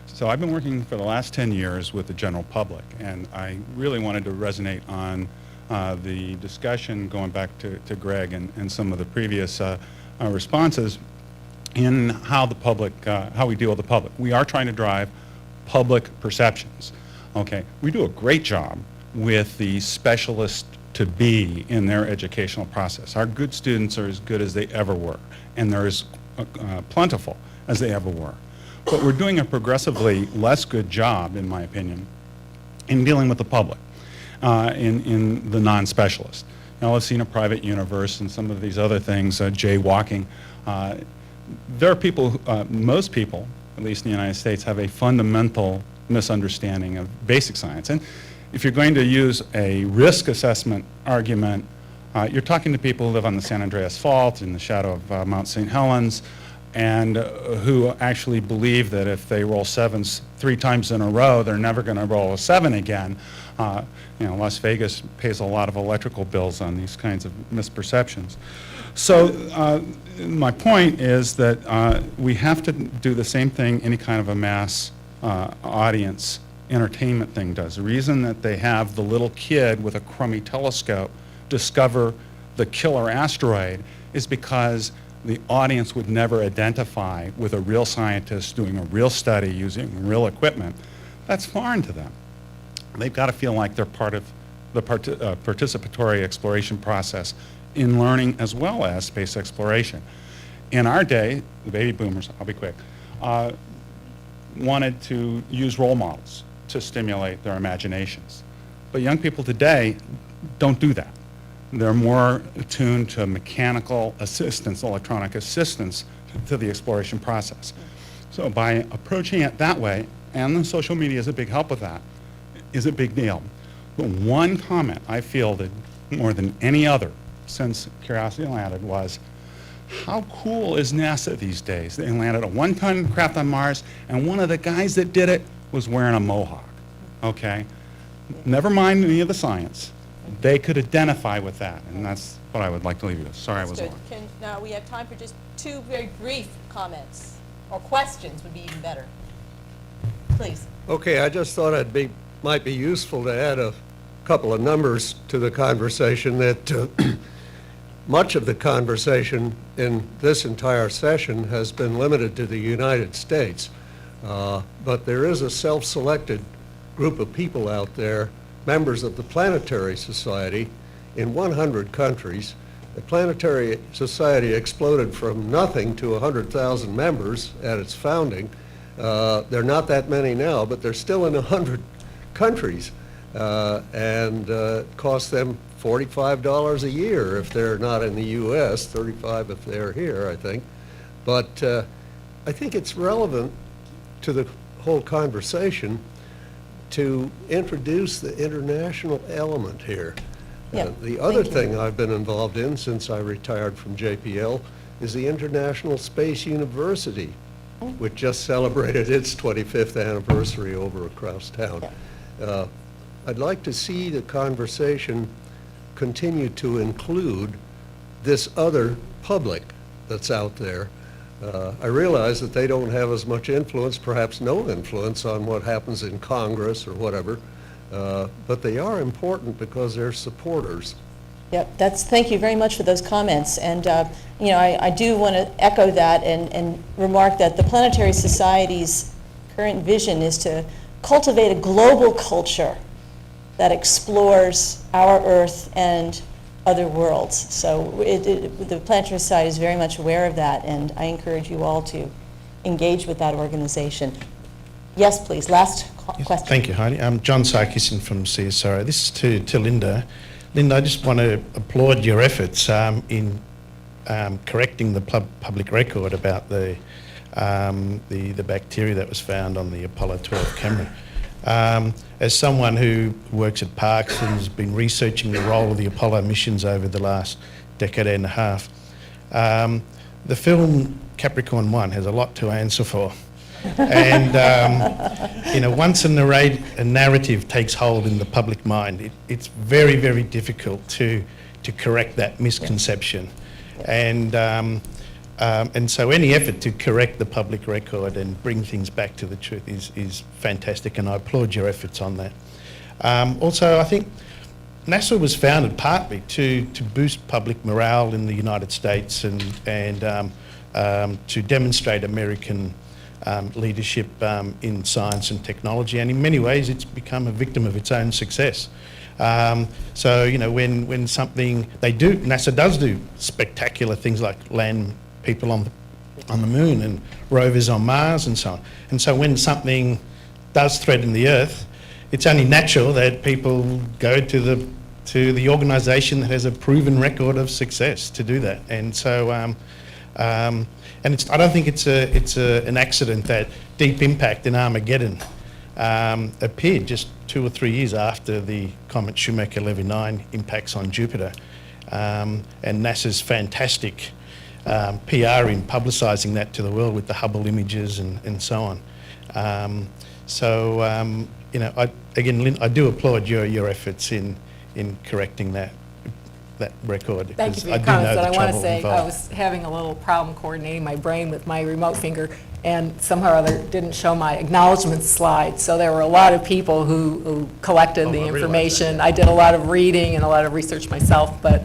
So I've been working for the last 10 years with the general public, and I really wanted to resonate on the discussion going back to Greg and some of the previous responses in how the public, how we deal with the public. We are trying to drive public perceptions. Okay, we do a great job with the specialists to be in their educational process. Our good students are as good as they ever were, and they're as plentiful as they ever were. But we're doing a progressively less good job, in my opinion, in dealing with the public, in the non-specialist. Now, let's see, in a private universe and some of these other things, jaywalking, there are people, most people, at least in the United States, have a fundamental misunderstanding of basic science. And if you're going to use a risk assessment argument, you're talking to people who live on the San Andreas Fault in the shadow of Mount St. Helens, and who actually believe that if they roll sevens 3 times in a row, they're never going to roll a 7 again. You know, Las Vegas pays a lot of electrical bills on these kinds of misperceptions. So my point is that we have to do the same thing any kind of a mass audience entertainment thing does. The reason that they have the little kid with a crummy telescope discover the killer asteroid is because the audience would never identify with a real scientist doing a real study using real equipment. That's foreign to them. They've got to feel like they're part of the participatory exploration process in learning as well as space exploration. In our day, the baby boomers, I'll be quick, wanted to use role models to stimulate their imaginations. But young people today don't do that. They're more attuned to mechanical assistance, electronic assistance to the exploration process. So by approaching it that way, and the social media is a big help with that, is a big deal. But one comment I fielded more than any other since Curiosity landed was, how cool is NASA these days? They landed a 1-ton craft on Mars, and one of the guys that did it was wearing a mohawk, okay? Never mind any of the science. They could identify with that, and that's what I would like to leave you with. Sorry I was long. Now, we have time for just 2 very brief comments, or questions would be even better. Please. Okay, I just thought might be useful to add a couple of numbers to the conversation. That much of the conversation in this entire session has been limited to the United States, but there is a self-selected group of people out there, members of the Planetary Society in 100 countries. The Planetary Society exploded from nothing to 100,000 members at its founding. There are not that many now, but they're still in 100 countries, and it costs them $45 a year if they're not in the U.S., $35 if they're here, I think. But I think it's relevant to the whole conversation to introduce the international element here. Yeah, the other thank you. thing I've been involved in since I retired from JPL is the International Space University, which just celebrated its 25th anniversary over across town. I'd like to see the conversation continue to include this other public that's out there. I realize that they don't have as much influence, perhaps no influence, on what happens in Congress or whatever, but they are important because they're supporters. Yep, thank you very much for those comments. And, you know, I do want to echo that and remark that the Planetary Society's current vision is to cultivate a global culture that explores our Earth and other worlds. So the Planetary Society is very much aware of that, and I encourage you all to engage with that organization. Yes, please, last question. Thank you, Heidi. I'm John Sarkisian from CSIRO. This is to Linda. Linda, I just want to applaud your efforts in correcting the public record about the bacteria that was found on the Apollo 12 camera. As someone who works at Parkes and has been researching the role of the Apollo missions over the last decade and a half, the film Capricorn 1 has a lot to answer for. And you know, once a narrative takes hold in the public mind, it's very, very difficult to correct that misconception. And so any effort to correct the public record and bring things back to the truth is fantastic, and I applaud your efforts on that. Also, I think NASA was founded partly to boost public morale in the United States and to demonstrate American leadership in science and technology, and in many ways it's become a victim of its own success. So, you know, when something, NASA does do spectacular things like land people on the moon and rovers on Mars and so on. And so when something does threaten the Earth, it's only natural that people go to the organisation that has a proven record of success to do that. And so, and I don't think it's an accident that Deep Impact in Armageddon appeared just 2 or 3 years after the comet Shoemaker-Levy 9 impacts on Jupiter, and NASA's fantastic PR in publicising that to the world with the Hubble images and so on. You know, again, I do applaud your efforts in correcting that record. Thank you for your I do comments, know but the I want to trouble say I involved. was having a little problem coordinating my brain with my remote finger, and somehow or other didn't show my acknowledgement slide. So there were a lot of people who collected the information. I did a lot of reading and a lot of research myself, but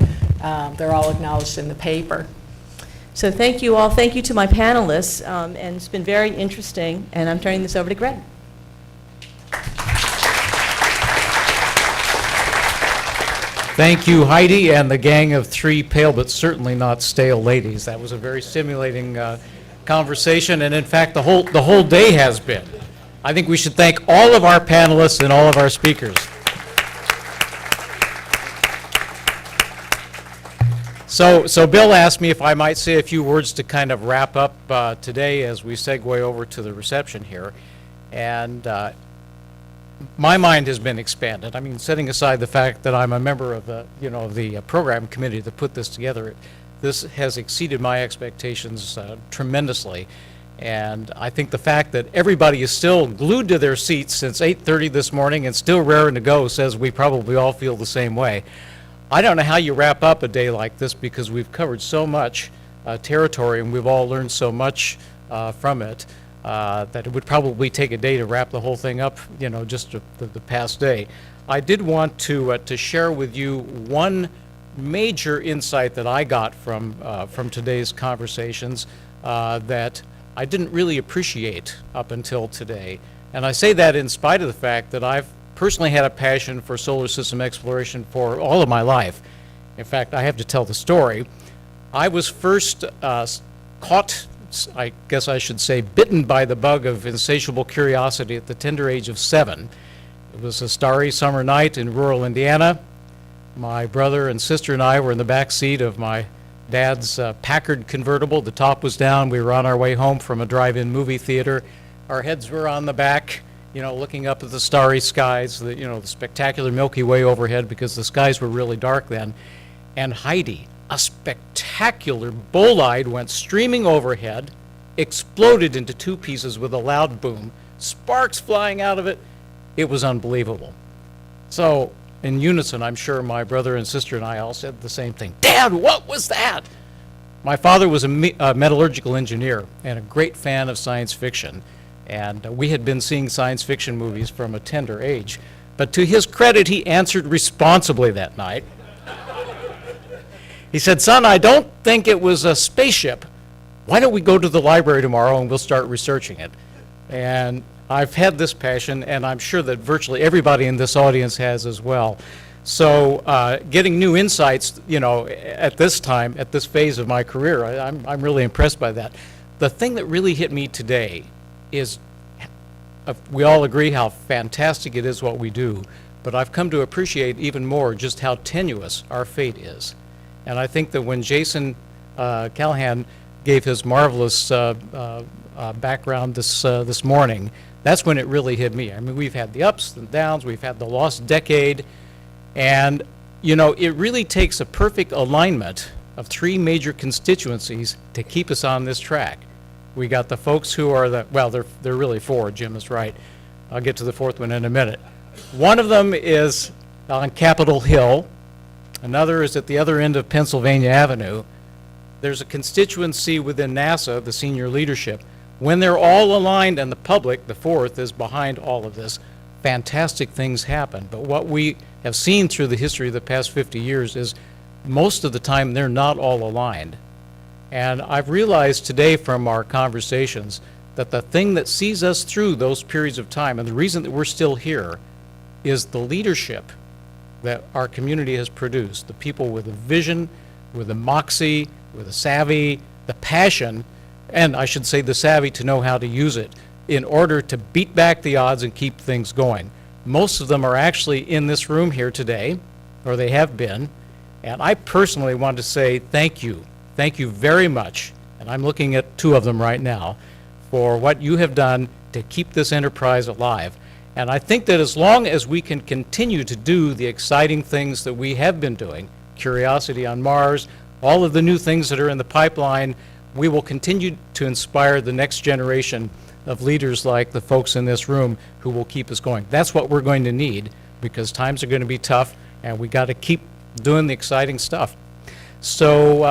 they're all acknowledged in the paper. So thank you all. Thank you to my panelists, and it's been very interesting, and I'm turning this over to Greg. Thank you, Heidi, and the gang of three pale but certainly not stale ladies. That was a very stimulating conversation, and in fact, the whole day has been. I think we should thank all of our panelists and all of our speakers. So Bill asked me if I might say a few words to kind of wrap up today as we segue over to the reception here. And my mind has been expanded. I mean, setting aside the fact that I'm a member of the program committee that put this together, this has exceeded my expectations tremendously. And I think the fact that everybody is still glued to their seats since 8:30 this morning and still raring to go says we probably all feel the same way. I don't know how you wrap up a day like this because we've covered so much territory and we've all learned so much from it that it would probably take a day to wrap the whole thing up, just the past day. I did want to share with you one major insight that I got from today's conversations that I didn't really appreciate up until today. And I say that in spite of the fact that I've personally had a passion for solar system exploration for all of my life. In fact, I have to tell the story. I was first caught, I guess I should say, bitten by the bug of insatiable curiosity at the tender age of 7. It was a starry summer night in rural Indiana. My brother and sister and I were in the back seat of my dad's Packard convertible. The top was down. We were on our way home from a drive-in movie theater. Our heads were on the back, looking up at the starry skies, the spectacular Milky Way overhead, because the skies were really dark then. And Heidi, a spectacular bolide, went streaming overhead, exploded into two pieces with a loud boom, sparks flying out of it. It was unbelievable. So, in unison, I'm sure my brother and sister and I all said the same thing. Dad, what was that? My father was a metallurgical engineer and a great fan of science fiction. And we had been seeing science fiction movies from a tender age. But to his credit, he answered responsibly that night. He said, "Son, I don't think it was a spaceship. Why don't we go to the library tomorrow and we'll start researching it?" And I've had this passion, and I'm sure that virtually everybody in this audience has as well. So getting new insights, at this time, at this phase of my career, I'm really impressed by that. The thing that really hit me today is, we all agree how fantastic it is what we do, but I've come to appreciate even more just how tenuous our fate is. And I think that when Jason Callahan gave his marvelous background this morning, that's when it really hit me. I mean, we've had the ups and downs, we've had the lost decade, and, it really takes a perfect alignment of three major constituencies to keep us on this track. We got the folks who are they're really four, Jim is right. I'll get to the fourth one in a minute. One of them is on Capitol Hill. Another is at the other end of Pennsylvania Avenue. There's a constituency within NASA, the senior leadership. When they're all aligned and the public, the fourth, is behind all of this, fantastic things happen. But what we have seen through the history of the past 50 years is most of the time they're not all aligned. And I've realized today from our conversations that the thing that sees us through those periods of time, and the reason that we're still here, is the leadership that our community has produced, the people with a vision, with a moxie, with a savvy, the passion, and I should say the savvy to know how to use it in order to beat back the odds and keep things going. Most of them are actually in this room here today, or they have been, and I personally want to say thank you. Thank you very much, and I'm looking at two of them right now, for what you have done to keep this enterprise alive. And I think that as long as we can continue to do the exciting things that we have been doing, Curiosity on Mars, all of the new things that are in the pipeline, we will continue to inspire the next generation of leaders like the folks in this room who will keep us going. That's what we're going to need, because times are going to be tough, and we got to keep doing the exciting stuff. So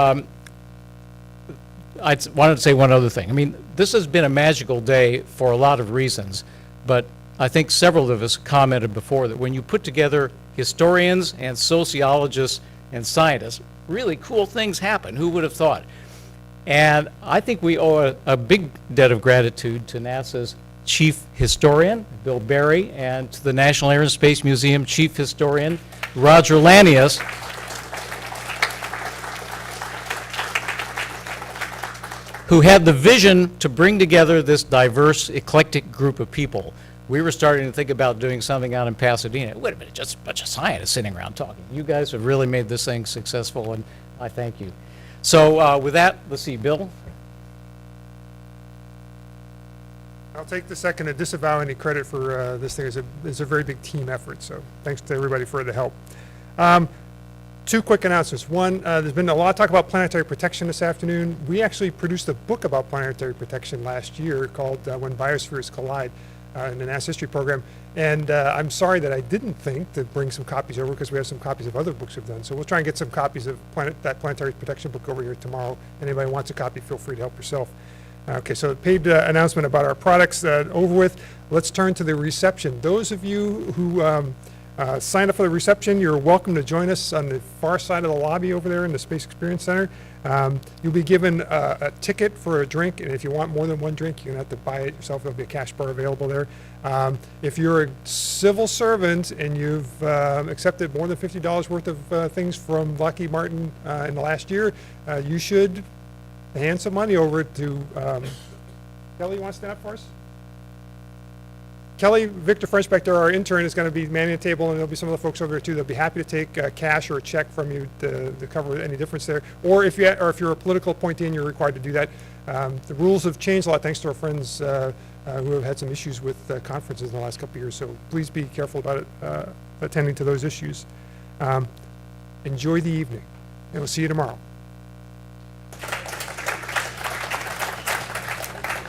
I wanted to say one other thing. I mean, this has been a magical day for a lot of reasons, but I think several of us commented before that when you put together historians and sociologists and scientists, really cool things happen. Who would have thought? And I think we owe a big debt of gratitude to NASA's chief historian, Bill Barry, and to the National Air and Space Museum chief historian, Roger Lanius, who had the vision to bring together this diverse, eclectic group of people. We were starting to think about doing something out in Pasadena. Wait a minute, just a bunch of scientists sitting around talking. You guys have really made this thing successful, and I thank you. So with that, let's see, Bill? I'll take the second to disavow any credit for this thing. It's a very big team effort, so thanks to everybody for the help. Two quick announcements. One, there's been a lot of talk about planetary protection this afternoon. We actually produced a book about planetary protection last year called When Biospheres Collide in the NASA history program. And I'm sorry that I didn't think to bring some copies over because we have some copies of other books we've done. So we'll try and get some copies of that planetary protection book over here tomorrow. Anybody wants a copy, feel free to help yourself. Okay, so paid announcement about our products over with. Let's turn to the reception. Those of you who signed up for the reception, you're welcome to join us on the far side of the lobby over there in the Space Experience Center. You'll be given a ticket for a drink, and if you want more than one drink, you're going to have to buy it yourself. There'll be a cash bar available there. If you're a civil servant and you've accepted more than $50 worth of things from Lockheed Martin in the last year, you should hand some money over to Kelly. You want to stand up for us? Kelly, Victor French back there, our intern, is going to be manning the table, and there'll be some of the folks over there too. They'll be happy to take cash or a check from you to cover any difference there. Or if you're a political appointee and you're required to do that. The rules have changed a lot thanks to our friends who have had some issues with conferences in the last couple of years. So please be careful about it, attending to those issues. Enjoy the evening, and we'll see you tomorrow.